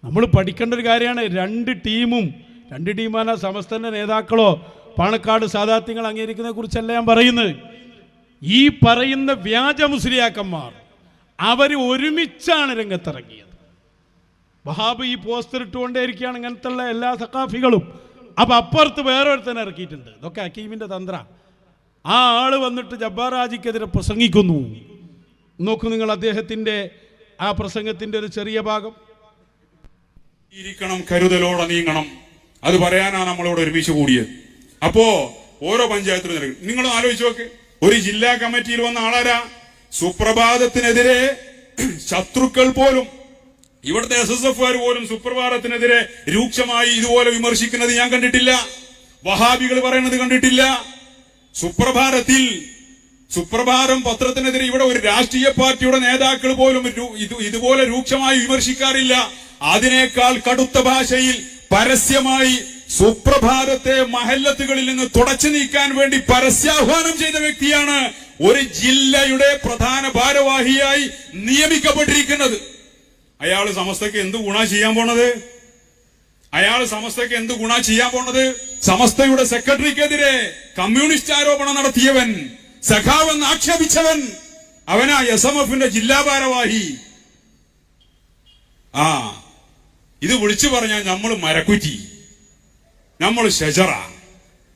നമ്മൾ പഠിക്കേണ്ട ഒരു കാര്യമാണ്. രണ്ട് ടീമാണ് സമസ്തന്റെ നേതാക്കളോ പാണക്കാട് സാദാത്യങ്ങൾ അംഗീകരിക്കുന്നതിനെ കുറിച്ചല്ല ഞാൻ പറയുന്നത്. ഈ പറയുന്ന വ്യാജ മുസ്ലിയാക്കന്മാർ അവർ ഒരുമിച്ചാണ് രംഗത്തിറങ്ങിയത്. വഹാബ് ഈ പോസ്റ്റർ ഇട്ടുകൊണ്ടേയിരിക്കുകയാണ് ഇങ്ങനത്തെ എല്ലാ സഖാഫികളും. അപ്പം അപ്പുറത്ത് വേറൊരുത്തനെ ഇറക്കിയിട്ടുണ്ട്. ഇതൊക്കെ ഹക്കീമിൻ്റെ തന്ത്ര. ആ ആള് വന്നിട്ട് ജബ്ബാർ ഹാജിക്കെതിരെ പ്രസംഗിക്കുന്നു. നോക്കൂ നിങ്ങൾ അദ്ദേഹത്തിൻ്റെ ആ പ്രസംഗത്തിൻ്റെ ഒരു ചെറിയ ഭാഗം. ഇരിക്കണം, കരുതലോടെ നീങ്ങണം, അത് പറയാനാണ് നമ്മളോട് ഒരുമിച്ച് കൂടിയത്. അപ്പോ ഓരോ പഞ്ചായത്തിലും നിങ്ങൾ ആലോചിച്ച് നോക്ക്, ഒരു ജില്ലാ കമ്മിറ്റിയിൽ വന്ന ആളാരാ? സുപ്രഭാതത്തിനെതിരെ ശത്രുക്കൾ പോലും, ഇവിടുത്തെ SSF പോലും സുപ്രഭാതത്തിനെതിരെ രൂക്ഷമായി ഇതുപോലെ വിമർശിക്കുന്നത് ഞാൻ കണ്ടിട്ടില്ല. വഹാബികൾ പറയുന്നത് കണ്ടിട്ടില്ല. സുപ്രഭാതം പത്രത്തിനെതിരെ ഇവിടെ ഒരു രാഷ്ട്രീയ പാർട്ടിയുടെ നേതാക്കൾ പോലും ഇതുപോലെ രൂക്ഷമായി വിമർശിക്കാറില്ല. അതിനേക്കാൾ കടുത്ത ഭാഷയിൽ പരസ്യമായി സുപ്രഭാതത്തെ മഹല്ലത്തുകളിൽ നിന്ന് തുടച്ചു നീക്കാൻ വേണ്ടി പരസ്യാഹ്വാനം ചെയ്ത വ്യക്തിയാണ് ഒരു ജില്ലയുടെ പ്രധാന ഭാരവാഹിയായി നിയമിക്കപ്പെട്ടിരിക്കുന്നത്. അയാൾ സമസ്തക്ക് എന്ത് ഗുണ ചെയ്യാൻ പോണത്? സമസ്തയുടെ സെക്രട്ടറിക്കെതിരെ കമ്മ്യൂണിസ്റ്റ് ആരോപണം നടത്തിയവൻ, സഖാവെന്ന് ആക്ഷേപിച്ചവൻ, അവനാ SMFന്റെ ജില്ലാ ഭാരവാഹി. ഇത് വിളിച്ചു പറഞ്ഞാൽ നമ്മൾ മരക്കുറ്റി, നമ്മൾ ഷജറ.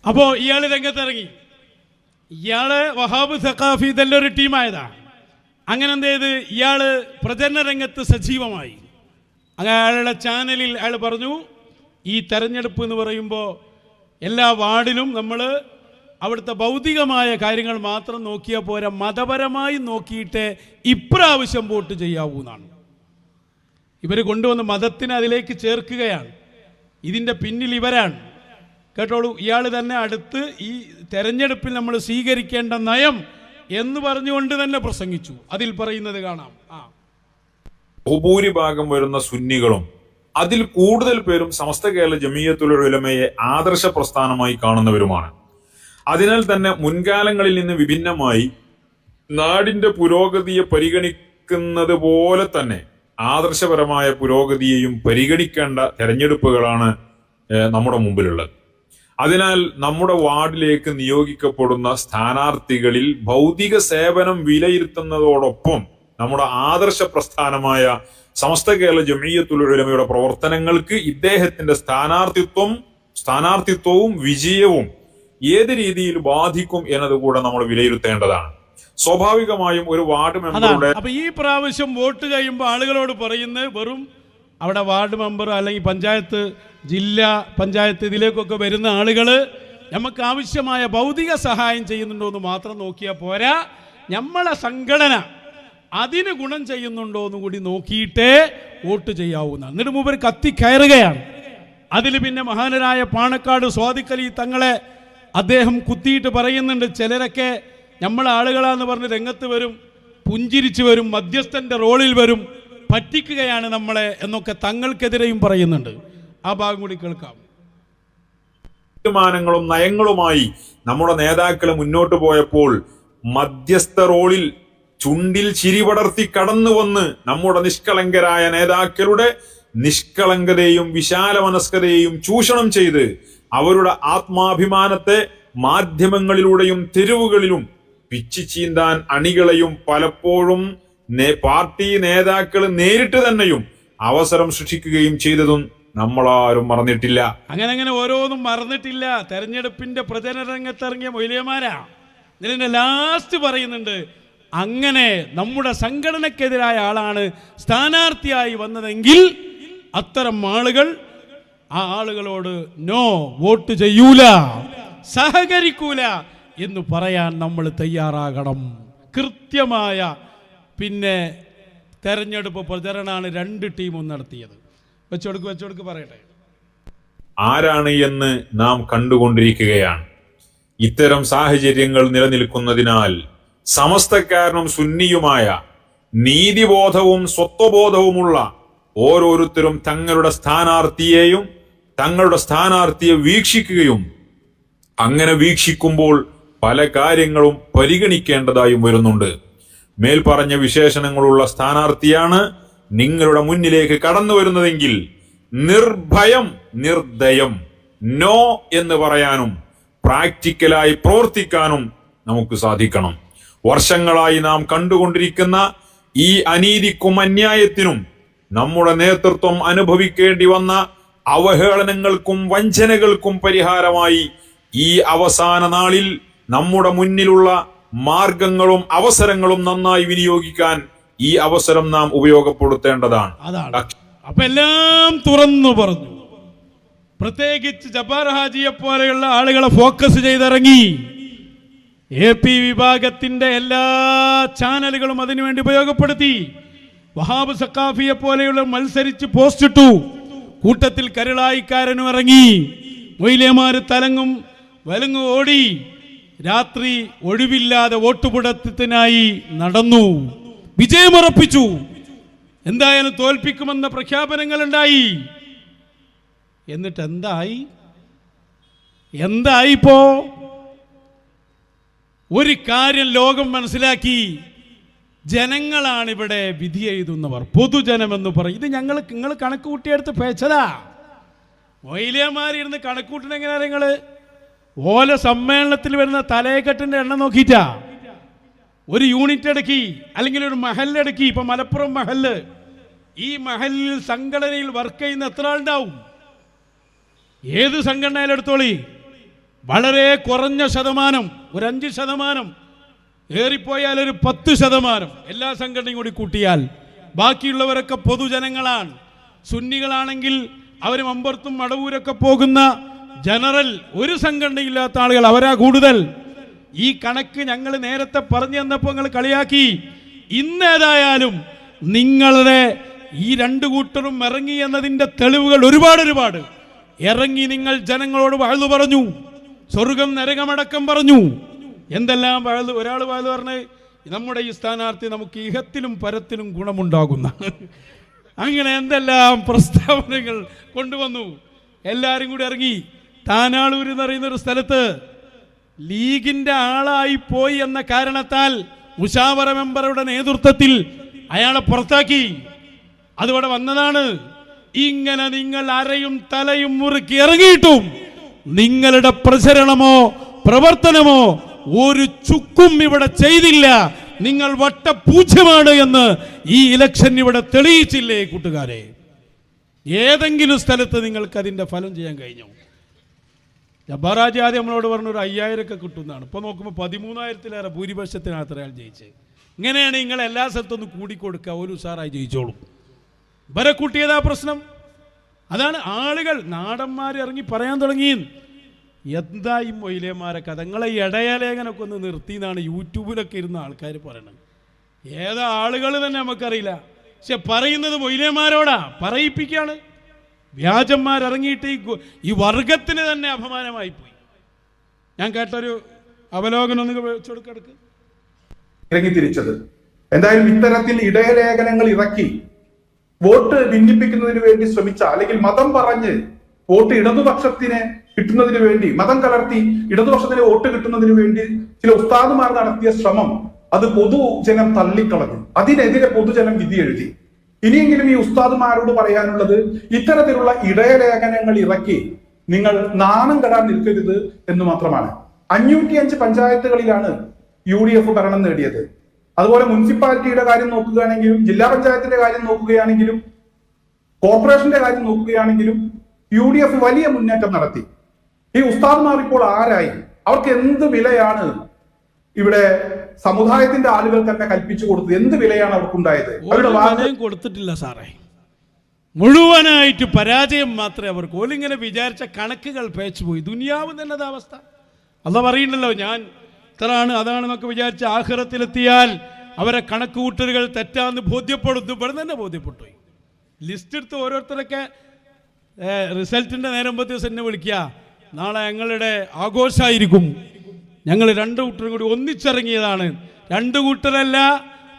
അപ്പോ ഇയാള് രംഗത്തിറങ്ങി. ഇയാള് വഹാബ് സഖാഫി ഇതെല്ലാം ഒരു ടീമായതാ. അങ്ങനെ എന്ത് ചെയ്ത് ഇയാള് പ്രചരണ രംഗത്ത് സജീവമായി. അങ്ങനെ അയാളുടെ ചാനലിൽ അയാൾ പറഞ്ഞു, ഈ തെരഞ്ഞെടുപ്പ് എന്ന് പറയുമ്പോൾ എല്ലാ വാർഡിലും നമ്മൾ അവിടുത്തെ ഭൗതികമായ കാര്യങ്ങൾ മാത്രം നോക്കിയാൽ പോരാ, മതപരമായി നോക്കിയിട്ട് ഇപ്രാവശ്യം വോട്ട് ചെയ്യാവൂ എന്നാണ്. ഇവർ കൊണ്ടുവന്ന് മതത്തിനെ അതിലേക്ക് ചേർക്കുകയാണ്. ഇതിൻ്റെ പിന്നിൽ ഇവരാണ്. കേട്ടോളൂ, ഇയാൾ തന്നെ അടുത്ത് ഈ തെരഞ്ഞെടുപ്പിൽ നമ്മൾ സ്വീകരിക്കേണ്ട നയം എന്ന് പറഞ്ഞുകൊണ്ട് തന്നെ പ്രസംഗിച്ചു. അതിൽ പറയുന്നത് കാണാം. ബഹുഭൂരിഭാഗം വരുന്ന സുന്നികളും അതിൽ കൂടുതൽ പേരും സമസ്ത കേരള ജമിയത്തുൽ ഉലമയെ ആദർശ പ്രസ്ഥാനമായി കാണുന്നവരുമാണ്. അതിനാൽ തന്നെ മുൻകാലങ്ങളിൽ നിന്ന് വിഭിന്നമായി നാടിന്റെ പുരോഗതിയെ പരിഗണിക്കുന്നത് പോലെ തന്നെ ആദർശപരമായ പുരോഗതിയെയും പരിഗണിക്കേണ്ട തെരഞ്ഞെടുപ്പുകളാണ് നമ്മുടെ മുമ്പിലുള്ളത്. അതിനാൽ നമ്മുടെ വാർഡിലേക്ക് നിയോഗിക്കപ്പെടുന്ന സ്ഥാനാർത്ഥികളിൽ ഭൗതിക സേവനം വിലയിരുത്തുന്നതോടൊപ്പം നമ്മുടെ ആദർശ പ്രസ്ഥാനമായ സമസ്ത കേരള ജമിയത്തുൽ ഉലമയുടെ പ്രവർത്തനങ്ങൾക്ക് ഇദ്ദേഹത്തിന്റെ സ്ഥാനാർത്ഥിത്വവും വിജയവും ഏത് രീതിയിൽ ബാധിക്കും എന്നതുകൂടെ നമ്മൾ വിലയിരുത്തേണ്ടതാണ്. സ്വാഭാവികമായും ഒരു വാർഡ് മെമ്പറുടെ അപ്പൊ ഈ പ്രാവശ്യം വോട്ട് കഴിയുമ്പോൾ ആളുകളോട് പറയുന്നത് വെറും അവിടെ വാർഡ് മെമ്പർ അല്ലെങ്കിൽ പഞ്ചായത്ത്, ജില്ലാ പഞ്ചായത്ത് ഇതിലേക്കൊക്കെ വരുന്ന ആളുകൾ നമുക്ക് ആവശ്യമായ ഭൗതിക സഹായം ചെയ്യുന്നുണ്ടോ എന്ന് മാത്രം നോക്കിയാൽ പോരാ, നമ്മളെ സംഘടന അതിന് ഗുണം ചെയ്യുന്നുണ്ടോ എന്ന് കൂടി നോക്കിയിട്ടേ വോട്ട് ചെയ്യാവുന്ന. എന്നിട്ട് മുമ്പ് കത്തിക്കയറുകയാണ്. അതിൽ പിന്നെ മഹാനരായ പാണക്കാട് സ്വാദിഖലി തങ്ങളെ അദ്ദേഹം കുത്തിയിട്ട് പറയുന്നുണ്ട്, ചിലരൊക്കെ നമ്മളെ ആളുകളാന്ന് പറഞ്ഞ് രംഗത്ത് വരും, പുഞ്ചിരിച്ചു വരും, മധ്യസ്ഥന്റെ റോളിൽ വരും, പറ്റിക്കുകയാണ് നമ്മളെ എന്നൊക്കെ തങ്ങൾക്കെതിരെയും പറയുന്നുണ്ട്. ആ ഭാഗം കൂടി കേൾക്കാം. തീരുമാനങ്ങളും നയങ്ങളുമായി നമ്മുടെ നേതാക്കൾ മുന്നോട്ട് പോയപ്പോൾ മധ്യസ്ഥ റോളിൽ ചുണ്ടിൽ ചിരി പടർത്തി കടന്നു വന്ന് നമ്മുടെ നിഷ്കളങ്കരായ നേതാക്കളുടെ നിഷ്കളങ്കതയും വിശാല മനസ്കതയെയും ചൂഷണം ചെയ്ത് അവരുടെ ആത്മാഭിമാനത്തെ മാധ്യമങ്ങളിലൂടെയും തെരുവുകളിലും പിച്ചു ചീന്താൻ അണികളെയും പലപ്പോഴും പാർട്ടി നേതാക്കൾ നേരിട്ട് തന്നെയും അവസരം സൃഷ്ടിക്കുകയും ചെയ്തതും നമ്മളാരും മറന്നിട്ടില്ല. അങ്ങനെ ഓരോന്നും മറന്നിട്ടില്ല. തെരഞ്ഞെടുപ്പിന്റെ പ്രചരണ രംഗത്തിറങ്ങിയ മൊയ്ലിയമാരാ ഇതിന്റെ ലാസ്റ്റ് പറയുന്നുണ്ട്, അങ്ങനെ നമ്മുടെ സംഘടനക്കെതിരായ ആളാണ് സ്ഥാനാർത്ഥിയായി വന്നതെങ്കിൽ അത്തരം ആളുകൾ ആ ആളുകളോട് നോ വോട്ട് ചെയ്യൂല, സഹകരിക്കൂല എന്ന് പറയാൻ നമ്മൾ തയ്യാറാകണം. കൃത്യമായ പിന്നെ തെരഞ്ഞെടുപ്പ് പ്രചരണമാണ് രണ്ട് ടീമും നടത്തിയത്. വെച്ചോടുക്ക് പറയട്ടെ. ആരാണ് എന്ന് നാം കണ്ടുകൊണ്ടിരിക്കുകയാണ്. ഇത്തരം സാഹചര്യങ്ങൾ നിലനിൽക്കുന്നതിനാൽ സമസ്തക്കാരനും സുന്നിയുമായ നീതിബോധവും സ്വത്വബോധവുമുള്ള ഓരോരുത്തരും തങ്ങളുടെ സ്ഥാനാർത്ഥിയെ വീക്ഷിക്കുകയും അങ്ങനെ വീക്ഷിക്കുമ്പോൾ പല കാര്യങ്ങളും പരിഗണിക്കേണ്ടതായും വരുന്നുണ്ട്. മേൽപ്പറഞ്ഞ വിശേഷണങ്ങളുള്ള സ്ഥാനാർത്ഥിയാണ് നിങ്ങളുടെ മുന്നിലേക്ക് കടന്നു വരുന്നതെങ്കിൽ നിർഭയം നിർദയം നോ എന്ന് പറയാനും പ്രാക്ടിക്കലായി പ്രവർത്തിക്കാനും നമുക്ക് സാധിക്കണം. വർഷങ്ങളായി നാം കണ്ടുകൊണ്ടിരിക്കുന്ന ഈ അനീതിക്കും അന്യായത്തിനും നമ്മുടെ നേതൃത്വം അനുഭവിക്കേണ്ടി വന്ന അവഹേളനങ്ങൾക്കും വഞ്ചനകൾക്കും പരിഹാരമായി ഈ അവസാന നാളിൽ നമ്മുടെ മുന്നിലുള്ള മാർഗങ്ങളും അവസരങ്ങളും നന്നായി വിനിയോഗിക്കാൻ ഈ അവസരം നാം ഉപയോഗപ്പെടുത്തേണ്ടതാണ്. അപ്പൊ എല്ലാം തുറന്നു പറഞ്ഞു. പ്രത്യേകിച്ച് ജബ്ബാർ ഹാജിയെ പോലെയുള്ള ആളുകളെ ഫോക്കസ് ചെയ്തിറങ്ങി. AP വിഭാഗത്തിന്റെ എല്ലാ ചാനലുകളും അതിനുവേണ്ടി ഉപയോഗപ്പെടുത്തി. വഹാബ് സക്കാഫിയെ പോലെയുള്ള മത്സരിച്ച് പോസ്റ്റ് ഇട്ടു. കൂട്ടത്തിൽ കരുളായിക്കാരനും ഇറങ്ങി. മൊയ്ലിയമാര് തലങ്ങും വലങ്ങും ഓടി. രാത്രി ഒഴിവില്ലാതെ വോട്ടുപിടുത്തത്തിനായി നടന്നു. വിജയമുറപ്പിച്ചു. എന്തായാലും തോൽപ്പിക്കുമെന്ന പ്രഖ്യാപനങ്ങൾ ഉണ്ടായി. എന്നിട്ട് എന്തായിപ്പോ ഒരു കാര്യം ലോകം മനസ്സിലാക്കി. ജനങ്ങളാണ് ഇവിടെ വിധി എഴുതുന്നവർ. പൊതുജനമെന്ന് പറയും. ഇത് നിങ്ങൾ കണക്ക് കൂട്ടിയെടുത്ത് പേച്ചതാ. മൊയ്ലിയന്മാരിരുന്ന് കണക്കൂട്ടണ എങ്ങനെയാ? നിങ്ങള് ഓല സമ്മേളനത്തിൽ വരുന്ന തലയെക്കെട്ടിന്റെ എണ്ണം നോക്കിയിട്ടാ ഒരു യൂണിറ്റ് എടുക്കി, അല്ലെങ്കിൽ ഒരു മഹല്ലെടുക്കി. ഇപ്പൊ മലപ്പുറം മഹല്ല്, ഈ മഹലിൽ സംഘടനയിൽ വർക്ക് ചെയ്യുന്ന എത്ര ആളുണ്ടാവും? ഏത് സംഘടനയിലെടുത്തോളി, വളരെ കുറഞ്ഞ ശതമാനം, ഒരു 5%, ഏറിപ്പോയാൽ ഒരു 10%, എല്ലാ സംഘടനയും കൂടി കൂട്ടിയാൽ ബാക്കിയുള്ളവരൊക്കെ പൊതുജനങ്ങളാണ്. സുന്നികളാണെങ്കിൽ അവർ മമ്പർത്തും മടവൂരൊക്കെ പോകുന്ന ജനറൽ ഒരു സംഘടനയില്ലാത്ത ആളുകൾ, അവരാ കൂടുതൽ. ഈ കണക്ക് ഞങ്ങൾ നേരത്തെ പറഞ്ഞു തന്നപ്പോൾ നിങ്ങൾ കളിയാക്കി. ഇന്നേതായാലും നിങ്ങളുടെ ഈ രണ്ടു കൂട്ടരും ഇറങ്ങി എന്നതിൻ്റെ തെളിവുകൾ ഒരുപാട് ഇറങ്ങി. നിങ്ങൾ ജനങ്ങളോട് വഅ്ള് പറഞ്ഞു, സ്വർഗം നരകമടക്കം പറഞ്ഞു. എന്തെല്ലാം വഅ്ള്. ഒരാൾ വഅ്ള് പറഞ്ഞ് നമ്മുടെ ഈ സ്ഥാനാർത്ഥി നമുക്ക് ഇഹത്തിലും പരത്തിലും ഗുണമുണ്ടാകുന്ന അങ്ങനെ എന്തെല്ലാം പ്രസ്താവനകൾ കൊണ്ടുവന്നു. എല്ലാവരും കൂടി ഇറങ്ങി. താനാളൂർ എന്ന് പറയുന്ന ഒരു സ്ഥലത്ത് ലീഗിന്റെ ആളായി പോയി എന്ന കാരണത്താൽ മുശാവറ മെമ്പറുടെ നേതൃത്വത്തിൽ അയാളെ പുറത്താക്കി. അതിവിടെ വന്നതാണ്. ഇങ്ങനെ നിങ്ങൾ അരയും തലയും മുറുക്കി ഇറങ്ങിയിട്ടും നിങ്ങളുടെ പ്രചരണമോ പ്രവർത്തനമോ ഒരു ചുക്കും ഇവിടെ ചെയ്തില്ല. നിങ്ങൾ വട്ടപൂജ്യമാണ് എന്ന് ഈ ഇലക്ഷൻ ഇവിടെ തെളിയിച്ചില്ലേ കൂട്ടുകാരെ? ഏതെങ്കിലും സ്ഥലത്ത് നിങ്ങൾക്ക് അതിന്റെ ഫലം ചെയ്യാൻ കഴിഞ്ഞോ? ജബ്ബാറാജി ആദ്യം നമ്മളോട് പറഞ്ഞു ഒരു 5000 ഒക്കെ കിട്ടുന്നതാണ്. ഇപ്പോൾ നോക്കുമ്പോൾ 13,000-ലേറെ ഭൂരിപക്ഷത്തിനകത്ത് അയാൾ ജയിച്ചത്. ഇങ്ങനെയാണ് നിങ്ങൾ എല്ലാ സ്ഥലത്തൊന്നും കൂടിക്കൊടുക്കുക, ഒരു ഉസാറായി ജയിച്ചോളും. ഇവരെ കൂട്ടിയതാ പ്രശ്നം. അതാണ് ആളുകൾ നാടന്മാർ ഇറങ്ങി പറയാൻ തുടങ്ങി. എന്താ ഈ മൊയിലേമാരെ കഥ, നിങ്ങളെ ഇടയലേഖനൊക്കെ ഒന്ന് നിർത്തിയെന്നാണ് യൂട്യൂബിലൊക്കെ ഇരുന്ന ആൾക്കാർ പറയണത്. ഏതാ ആളുകൾ തന്നെ നമുക്കറിയില്ല, പക്ഷെ പറയുന്നത് മൊയിലേമാരോടാ, പറയിപ്പിക്കുകയാണ്. വ്യാജന്മാരിറങ്ങിയിട്ട് ഈ വർഗത്തിന് തന്നെ അപമാനമായി പോയി. ഞാൻ കേട്ടൊരു അവലോകനം ഒന്ന് വെച്ചു കൊടുക്കെടുക്ക്. ഇറങ്ങി തിരിച്ചത് എന്തായാലും ഇത്തരത്തിൽ ഇടയലേഖനങ്ങൾ ഇറക്കി വോട്ട് ഭിന്നിപ്പിക്കുന്നതിന് വേണ്ടി ശ്രമിച്ച, അല്ലെങ്കിൽ മതം പറഞ്ഞ് വോട്ട് ഇടതുപക്ഷത്തിന് കിട്ടുന്നതിന് വേണ്ടി, മതം കലർത്തി ഇടതുപക്ഷത്തിന് വോട്ട് കിട്ടുന്നതിന് വേണ്ടി ചില ഉസ്താദുമാർ നടത്തിയ ശ്രമം അത് പൊതുജനം തള്ളിക്കളഞ്ഞു. അതിനെതിരെ പൊതുജനം വിധി എഴുതി. ഇനിയെങ്കിലും ഈ ഉസ്താദുമാരോട് പറയാനുള്ളത്, ഇത്തരത്തിലുള്ള ഇടയലേഖനങ്ങൾ ഇറക്കി നിങ്ങൾ നാണം കെടാൻ നിൽക്കരുത് എന്ന് മാത്രമാണ്. 505 പഞ്ചായത്തുകളിലാണ് UDF ഭരണം നേടിയത്. അതുപോലെ മുനിസിപ്പാലിറ്റിയുടെ കാര്യം നോക്കുകയാണെങ്കിലും, ജില്ലാ പഞ്ചായത്തിന്റെ കാര്യം നോക്കുകയാണെങ്കിലും, കോർപ്പറേഷന്റെ കാര്യം നോക്കുകയാണെങ്കിലും UDF വലിയ മുന്നേറ്റം നടത്തി. ഈ ഉസ്താദ്മാർ ഇപ്പോൾ ആരായി? അവർക്ക് എന്ത് വിലയാണ് ഇവിടെ സമുദായത്തിന്റെ ആളുകൾ തന്നെ കൽപ്പിച്ചു കൊടുത്തത്? എന്ത് വിലയാണ് അവർക്കുണ്ടായത്? അവരുടെ കൊടുത്തിട്ടില്ല സാറേ, മുഴുവനായിട്ട് പരാജയം മാത്രമേ അവർക്ക്. ഓലിങ്ങനെ വിചാരിച്ച കണക്കുകൾ പേച്ചുപോയി. ദുനിയാവ് തന്നെ അവസ്ഥ. അല്ല പറയുന്നല്ലോ, ഞാൻ ഇത്രയാണ് അതാണെന്നൊക്കെ വിചാരിച്ച ആഖിറത്തിലെത്തിയാൽ അവരെ കണക്ക് കൂട്ടലുകൾ തെറ്റാന്ന് ബോധ്യപ്പെടുന്നു. ഇവിടെ തന്നെ ബോധ്യപ്പെട്ടു. ലിസ്റ്റ് എടുത്ത് ഓരോരുത്തരൊക്കെ റിസൾട്ടിൻ്റെ നേരം ദിവസം എന്നെ വിളിക്കുക, നാളെ ഞങ്ങളുടെ ആഘോഷമായിരിക്കും, ഞങ്ങൾ 2 കൂട്ടരും കൂടി ഒന്നിച്ചിറങ്ങിയതാണ്. 2 കൂട്ടരല്ല,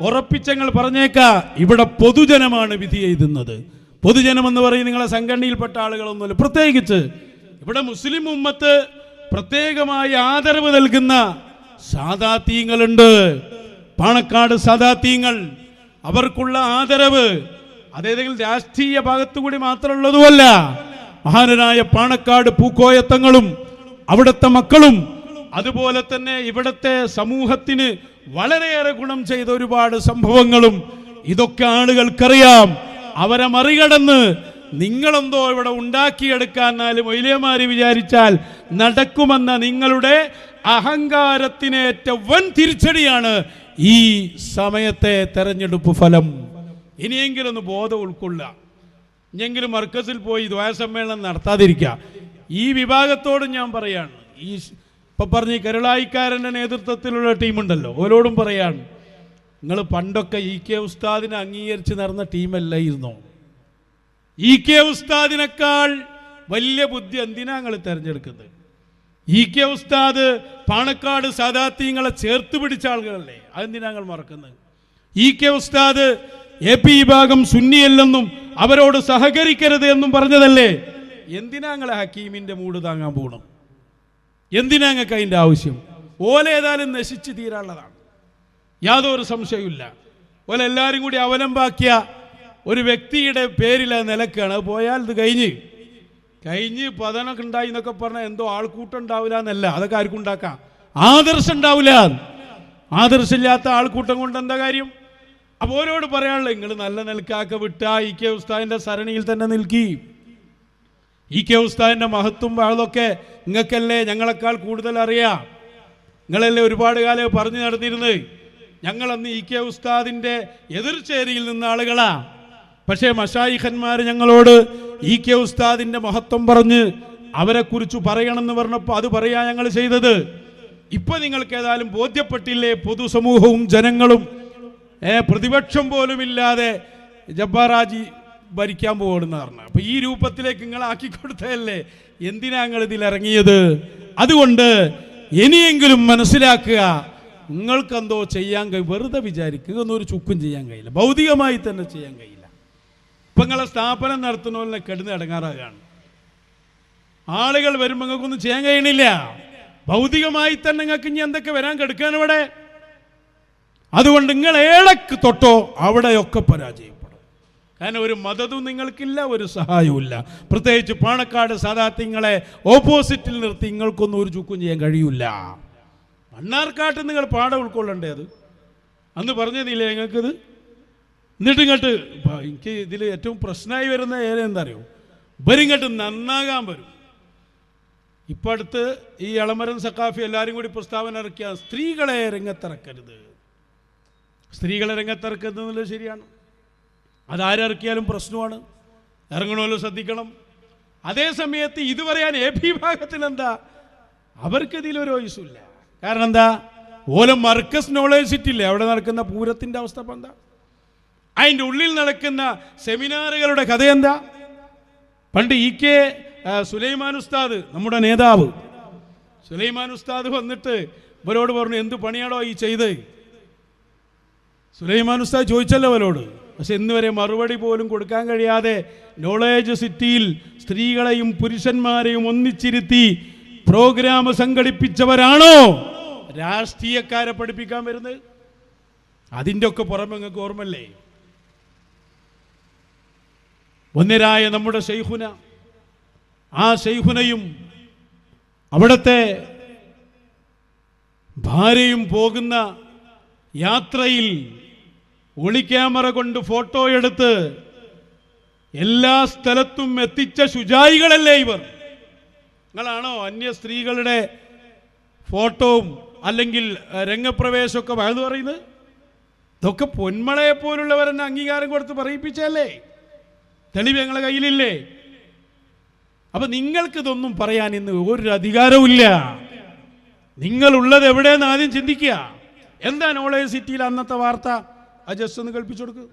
ഉറപ്പിച്ചങ്ങൾ പറഞ്ഞേക്കാ, ഇവിടെ പൊതുജനമാണ് വിധി എഴുതുന്നത്. പൊതുജനം എന്ന് പറയും നിങ്ങളെ സംഘടനയിൽപ്പെട്ട ആളുകളൊന്നുമില്ല. പ്രത്യേകിച്ച് ഇവിടെ മുസ്ലിം ഉമ്മത്ത് പ്രത്യേകമായി ആദരവ് നൽകുന്ന സാദാത്തീങ്ങളുണ്ട്. പാണക്കാട് സാദാത്തീങ്ങൾ, അവർക്കുള്ള ആദരവ് അതേതെങ്കിലും രാഷ്ട്രീയ ഭാഗത്തുകൂടി മാത്രമുള്ളതുമല്ല. മഹാനരായ പാണക്കാട് പൂക്കോയത്തങ്ങളും അവിടുത്തെ മക്കളും, അതുപോലെ തന്നെ ഇവിടുത്തെ സമൂഹത്തിന് വളരെയേറെ ഗുണം ചെയ്ത ഒരുപാട് സംഭവങ്ങളും ഇതൊക്കെ ആളുകൾക്കറിയാം. അവരെ മറികടന്ന് നിങ്ങളെന്തോ ഇവിടെ ഉണ്ടാക്കിയെടുക്കാനാലും മൊയ്ലിയമാര് വിചാരിച്ചാൽ നടക്കുമെന്ന നിങ്ങളുടെ അഹങ്കാരത്തിനേറ്റ വൻ തിരിച്ചടിയാണ് ഈ സമയത്തെ തെരഞ്ഞെടുപ്പ് ഫലം. ഇനിയെങ്കിലും ഒന്ന് ബോധം ഉൾക്കൊള്ളുക. ഇനിയെങ്കിലും മർക്കസിൽ പോയി ദ്വാ സമ്മേളനം നടത്താതിരിക്കുക. ഈ വിഭാഗത്തോടും ഞാൻ പറയാണ്, ഈ ഇപ്പം പറഞ്ഞ കരുളായിക്കാരൻ്റെ നേതൃത്വത്തിലുള്ള ടീമുണ്ടല്ലോ, ഓരോടും പറയാണ്, നിങ്ങൾ പണ്ടൊക്കെ EK ഉസ്താദിനെ അംഗീകരിച്ച് നടന്ന ടീമല്ലായിരുന്നോ? EK ഉസ്താദിനേക്കാൾ വലിയ ബുദ്ധി എന്തിനാ നിങ്ങൾ തിരഞ്ഞെടുക്കുന്നത്? EK ഉസ്താദ് പാണക്കാട് സാദാത്തീങ്ങളെ ചേർത്ത് പിടിച്ച ആളുകളല്ലേ, അതെന്തിനാ നിങ്ങൾ മറക്കുന്നത്? EK ഉസ്താദ് AP വിഭാഗം സുന്നിയല്ലെന്നും അവരോട് സഹകരിക്കരുത് എന്നും പറഞ്ഞതല്ലേ? എന്തിനാ നിങ്ങൾ ഹക്കീമിൻ്റെ മൂട് താങ്ങാൻ പോകണം? എന്തിനാ നിങ്ങൾക്ക് അതിൻ്റെ ആവശ്യം? ഓലേതായാലും നശിച്ച് തീരാനുള്ളതാണ്, യാതൊരു സംശയവുമില്ല. ഓലെ എല്ലാവരും കൂടി അവലംബാക്കിയ ഒരു വ്യക്തിയുടെ പേരിൽ നിലക്കാണ്. അത് പോയാൽ ഇത് കഴിഞ്ഞ് പതനൊക്കെ ഉണ്ടായി എന്നൊക്കെ പറഞ്ഞാൽ എന്തോ ആൾക്കൂട്ടം ഉണ്ടാവില്ല എന്നല്ല, അതൊക്കെ ആർക്കും ഉണ്ടാക്കാം. ആദർശം ഉണ്ടാവില്ല. ആദർശമില്ലാത്ത ആൾക്കൂട്ടം കൊണ്ട് എന്താ കാര്യം? അപ്പോൾ ഓരോട് പറയാനുള്ളത്, നിങ്ങൾ നല്ല നിലക്കാക്ക വിട്ട EK ഉസ്താദിൻ്റെ സരണിയിൽ തന്നെ നിൽക്കി. EK ഉസ്താദിൻ്റെ മഹത്വം അതൊക്കെ നിങ്ങൾക്കല്ലേ ഞങ്ങളെക്കാൾ കൂടുതൽ അറിയാം. നിങ്ങളല്ലേ ഒരുപാട് കാലം പറഞ്ഞു നടന്നിരുന്നത്. ഞങ്ങളന്ന് EK ഉസ്താദിൻ്റെ എതിർചേരിയിൽ നിന്ന ആളുകളാ. പക്ഷേ മശായിഖന്മാർ ഞങ്ങളോട് EK ഉസ്താദിൻ്റെ മഹത്വം പറഞ്ഞ് അവരെക്കുറിച്ച് പറയണമെന്ന് പറഞ്ഞപ്പോൾ അത് പറയാൻ ഞങ്ങൾ ചെയ്തത്. ഇപ്പം നിങ്ങൾക്ക് ഏതായാലും ബോധ്യപ്പെട്ടില്ലേ? പൊതുസമൂഹവും ജനങ്ങളും പ്രതിപക്ഷം പോലും ഇല്ലാതെ ജബ്ബാറാജി ഭരിക്കാൻ പോകണമെന്ന് പറഞ്ഞു. അപ്പോൾ ഈ രൂപത്തിലേക്ക് നിങ്ങൾ ആക്കിക്കൊടുത്തതല്ലേ, എന്തിനാ നിങ്ങൾ ഇതിലിറങ്ങിയത്? അതുകൊണ്ട് ഇനിയെങ്കിലും മനസ്സിലാക്കുക, നിങ്ങൾക്കെന്തോ ചെയ്യാൻ കഴിയും. വെറുതെ വിചാരിക്കുക, ഒന്നും ഒരു ചുക്കും ചെയ്യാൻ കഴിയില്ല, ഭൗതികമായി തന്നെ ചെയ്യാൻ കഴിയില്ല. ഇപ്പം നിങ്ങളെ സ്ഥാപനം നടത്തുന്നവരെ കിടന്ന് അടങ്ങാറാകാണ്. ആളുകൾ വരുമ്പോൾ നിങ്ങൾക്കൊന്നും ചെയ്യാൻ കഴിയണില്ല. ഭൗതികമായി തന്നെ നിങ്ങൾക്ക് ഇനി എന്തൊക്കെ വരാൻ കെടുക്കാൻ ഇവിടെ. അതുകൊണ്ട് നിങ്ങൾ ഏടക്ക് തൊട്ടോ അവിടെയൊക്കെ പരാജയപ്പെടും. കാരണം ഒരു മദതും നിങ്ങൾക്കില്ല, ഒരു സഹായവും. പ്രത്യേകിച്ച് പാണക്കാട് സാദാത്യങ്ങളെ ഓപ്പോസിറ്റിൽ നിർത്തി നിങ്ങൾക്കൊന്നും ഒരു ചുക്കും ചെയ്യാൻ കഴിയില്ല. മണ്ണാർക്കാട്ട് നിങ്ങൾ പാഠം ഉൾക്കൊള്ളണ്ടേ? അത് അന്ന് പറഞ്ഞതില്ലേ നിങ്ങൾക്കിത്? എന്നിട്ട് ഇങ്ങോട്ട് എനിക്ക് ഇതിൽ ഏറ്റവും പ്രശ്നമായി വരുന്ന എന്താ അറിയോ? ഇവരിങ്ങോട്ട് നന്നാകാൻ വരും. ഇപ്പം അടുത്ത് ഈ എളമരം സഖാഫി എല്ലാവരും കൂടി പ്രസ്താവന ഇറക്കിയ സ്ത്രീകളെ രംഗത്തിറക്കരുത്. സ്ത്രീകളെ രംഗത്തിറക്കുന്നത് എന്നുള്ളത് ശരിയാണ്. അതാരിറക്കിയാലും പ്രശ്നമാണ്, ഇറങ്ങണമല്ലോ, ശ്രദ്ധിക്കണം. അതേ സമയത്ത് ഇത് പറയാൻ എ പി വിഭാഗത്തിൽ എന്താ, അവർക്ക് ഇതിലൊരു വയസ്സുമില്ല. കാരണം എന്താ, ഓല മർക്കസ് നോളേജ് സിറ്റില്ലേ അവിടെ നടക്കുന്ന പൂരത്തിൻ്റെ അവസ്ഥ ഇപ്പം എന്താ, അതിൻ്റെ ഉള്ളിൽ നടക്കുന്ന സെമിനാറുകളുടെ കഥ എന്താ. പണ്ട് EK സുലൈമാൻ ഉസ്താദ്, നമ്മുടെ നേതാവ് സുലൈമാൻ ഉസ്താദ് വന്നിട്ട് ഇവരോട് പറഞ്ഞു, എന്ത് പണിയാണോ ഈ ചെയ്ത്? സുലൈമാൻ ഉസ്താദ് ചോദിച്ചല്ലോ അവരോട്. പക്ഷെ ഇന്ന് വരെ മറുപടി പോലും കൊടുക്കാൻ കഴിയാതെ നോളേജ് സിറ്റിയിൽ സ്ത്രീകളെയും പുരുഷന്മാരെയും ഒന്നിച്ചിരുത്തി പ്രോഗ്രാം സംഘടിപ്പിച്ചവരാണോ രാഷ്ട്രീയക്കാരെ പഠിപ്പിക്കാൻ വരുന്നത്? അതിൻ്റെ ഒക്കെ പുറമെ നിങ്ങൾക്ക് ഓർമ്മല്ലേ, ഒന്നരായ നമ്മുടെ ശൈഖുന, ആ ശൈഖുനയും അവിടുത്തെ ഭാര്യയും പോകുന്ന യാത്രയിൽ ഒളിക്യാമറ കൊണ്ട് ഫോട്ടോ എടുത്ത് എല്ലാ സ്ഥലത്തും എത്തിച്ച ശുചായികളല്ലേ ഇവർ? നിങ്ങളാണോ അന്യ സ്ത്രീകളുടെ ഫോട്ടോവും അല്ലെങ്കിൽ രംഗപ്രവേശമൊക്കെ വഴുതു പറയുന്നത്? ഇതൊക്കെ പൊന്മളയെ പോലുള്ളവരെന്നെ അംഗീകാരം കൊടുത്ത് പറയിപ്പിച്ചല്ലേ? തെളിവ് ഞങ്ങളുടെ കയ്യിലില്ലേ? അപ്പൊ നിങ്ങൾക്കിതൊന്നും പറയാൻ ഇന്ന് ഒരു അധികാരവുമില്ല. നിങ്ങളുള്ളത് എവിടെയെന്ന് ആദ്യം ചിന്തിക്കുക. എന്താ നോളേജ് സിറ്റിയിൽ അന്നത്തെ വാർത്ത? ജസ്റ്റ് ഒന്ന് കേൾപ്പിച്ചു കൊടുക്കുക.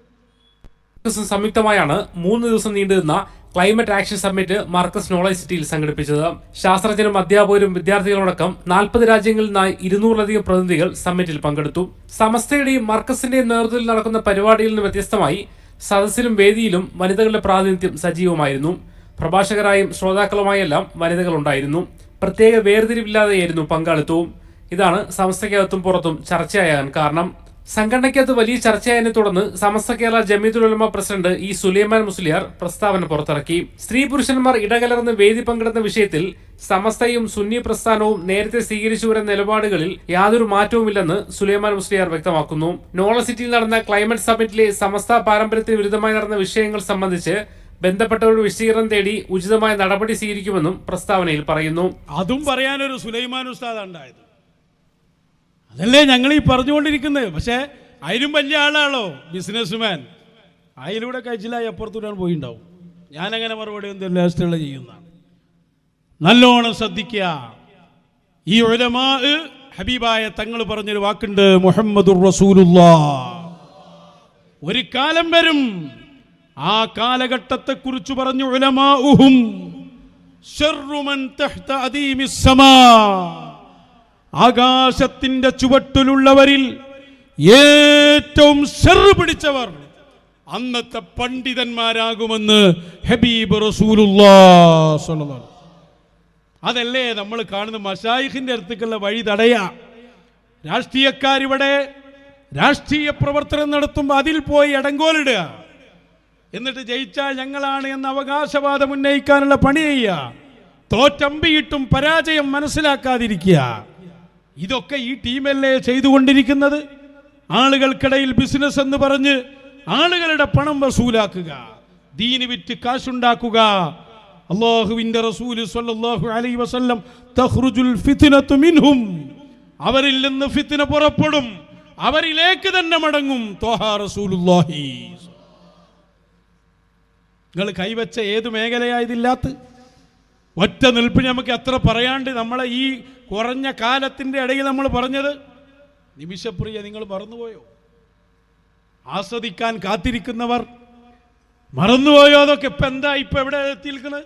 സംയുക്തമായാണ് 3 ദിവസം നീണ്ടുനിന്ന climate action summit Markaz knowledge സിറ്റിയിൽ സംഘടിപ്പിച്ചത്. ശാസ്ത്രജ്ഞരും അധ്യാപകരും വിദ്യാർത്ഥികളടക്കം 40 രാജ്യങ്ങളിൽ നിന്നായി 200-ലധികം പ്രതിനിധികൾ സമ്മിറ്റിൽ പങ്കെടുത്തു. സമസ്തയുടെയും മാർക്കസിന്റെയും നേതൃത്വത്തിൽ നടക്കുന്ന പരിപാടിയിൽ നിന്ന് വ്യത്യസ്തമായി സദസ്സിലും വേദിയിലും വനിതകളുടെ പ്രാതിനിധ്യം സജീവമായിരുന്നു. പ്രഭാഷകരായും ശ്രോതാക്കളുമായെല്ലാം വനിതകളുണ്ടായിരുന്നു. പ്രത്യേക വേർതിരിവില്ലാതെയായിരുന്നു പങ്കാളിത്തവും. ഇതാണ് സമസ്തയ്ക്കകത്തും പുറത്തും ചർച്ചയാകാൻ കാരണം. സംഘടനയ്ക്കകത്ത് വലിയ ചർച്ചയായതിനെ തുടർന്ന് സമസ്ത കേരള ജമിയത്തുൽ ഉലമ പ്രസിഡന്റ് ഇ സുലൈമാൻ മുസ്ലിയാർ പ്രസ്താവന പുറത്തിറക്കി. സ്ത്രീ പുരുഷന്മാർ ഇടകലർന്ന് വേദി പങ്കിടുന്ന വിഷയത്തിൽ സമസ്തയും സുന്നി പ്രസ്ഥാനവും നേരത്തെ സ്വീകരിച്ചു വരുന്ന നിലപാടുകളിൽ യാതൊരു മാറ്റവുമില്ലെന്ന് സുലൈമാൻ മുസ്ലിയാർ വ്യക്തമാക്കുന്നു. നോളജ് സിറ്റിയിൽ നടന്ന ക്ലൈമറ്റ് സമ്മിറ്റിലെ സമസ്ത പാരമ്പര്യത്തിന് വിരുദ്ധമായി നടന്ന വിഷയങ്ങൾ സംബന്ധിച്ച് ബന്ധപ്പെട്ടവരുടെ വിശദീകരണം തേടി ഉചിതമായ നടപടി സ്വീകരിക്കുമെന്നും പ്രസ്താവനയിൽ പറയുന്നു. അതും പറയാനൊരു സുലൈമാൻ ഉസ്താദ് ഉണ്ടായത്, അതല്ലേ ഞങ്ങൾ ഈ പറഞ്ഞുകൊണ്ടിരിക്കുന്നത്. പക്ഷേ അതിലും വലിയ ആളാണല്ലോ ബിസിനസ്മാൻ. അതിലൂടെ കഴിച്ചില്ലായി അപ്പുറത്തൂടാൻ പോയിണ്ടാവും. ഞാനങ്ങനെ മറുപടി ഒന്നും ലാസ്റ്റുള്ള ചെയ്യുന്നതാണ്. നല്ലോണം ശ്രദ്ധിക്കുക. ഈ ഉലമാ ഹബീബായ തങ്ങൾ പറഞ്ഞൊരു വാക്കുണ്ട്, മുഹമ്മദുർ റസൂലുള്ളാഹ്. ഒരു കാലം വരും, ആ കാലഘട്ടത്തെ കുറിച്ച് പറഞ്ഞു, ഉലമാഉഹും ശർറു മൻ തഹ്ത അദീമിസ് സമാ, ആകാശത്തിന്റെ ചുവട്ടിലുള്ളവരിൽ ഏറ്റവും ശർറ് പിടിച്ചവർ അന്നത്തെ പണ്ഡിതന്മാരാകുമെന്ന് ഹബീബ് റസൂലുള്ളാഹി സ്വല്ലല്ലാഹു. അതല്ലേ നമ്മൾ കാണുന്ന മശായിഖിന്റെ അടുത്തേക്കുള്ള വഴി തടയാ. രാഷ്ട്രീയക്കാരിവിടെ രാഷ്ട്രീയ പ്രവർത്തനം നടത്തുമ്പോൾ അതിൽ പോയി ഇടങ്കോലിടുക, എന്നിട്ട് ജയിച്ചാൽ ഞങ്ങളാണ് എന്ന അവകാശവാദം ഉന്നയിക്കാനുള്ള പണി ചെയ്യുക, തോറ്റമ്പിയിട്ടും പരാജയം മനസ്സിലാക്കാതിരിക്കുക. ഇതൊക്കെ ഈ ടീമല്ലേ ചെയ്തുകൊണ്ടിരിക്കുന്നത്. ആളുകൾക്കിടയിൽ ബിസിനസ് എന്ന് പറഞ്ഞ് ആളുകളുടെ പണം വസൂലാക്കുക, ദീന് വിറ്റ് കാശുണ്ടാക്കുക. അല്ലാഹുവിന്റെ റസൂൽ സ്വല്ലല്ലാഹു അലൈഹി വസല്ലം തഖ്റുജുൽ ഫിത്നതു മിൻഹും, അവരിൽ നിന്ന് ഫിത്ന പുറപ്പെടും, അവരിലേക്ക് തന്നെ മടങ്ങും. ത്വഹ റസൂലുള്ളാഹി. നിങ്ങൾ കൈവച്ച ഏത് മേഖലയായതില്ലാത്ത ഒറ്റ നിൽപ്പിന് നമുക്ക് എത്ര പറയാണ്ട്. നമ്മളെ ഈ കുറഞ്ഞ കാലത്തിൻ്റെ ഇടയിൽ നമ്മൾ പറഞ്ഞത് നിമിഷപ്രിയ നിങ്ങൾ മറന്നുപോയോ? ആസ്വദിക്കാൻ കാത്തിരിക്കുന്നവർ മറന്നുപോയോ? അതൊക്കെ ഇപ്പം എന്താ, ഇപ്പം എവിടെ എത്തിയിരിക്കുന്നത്?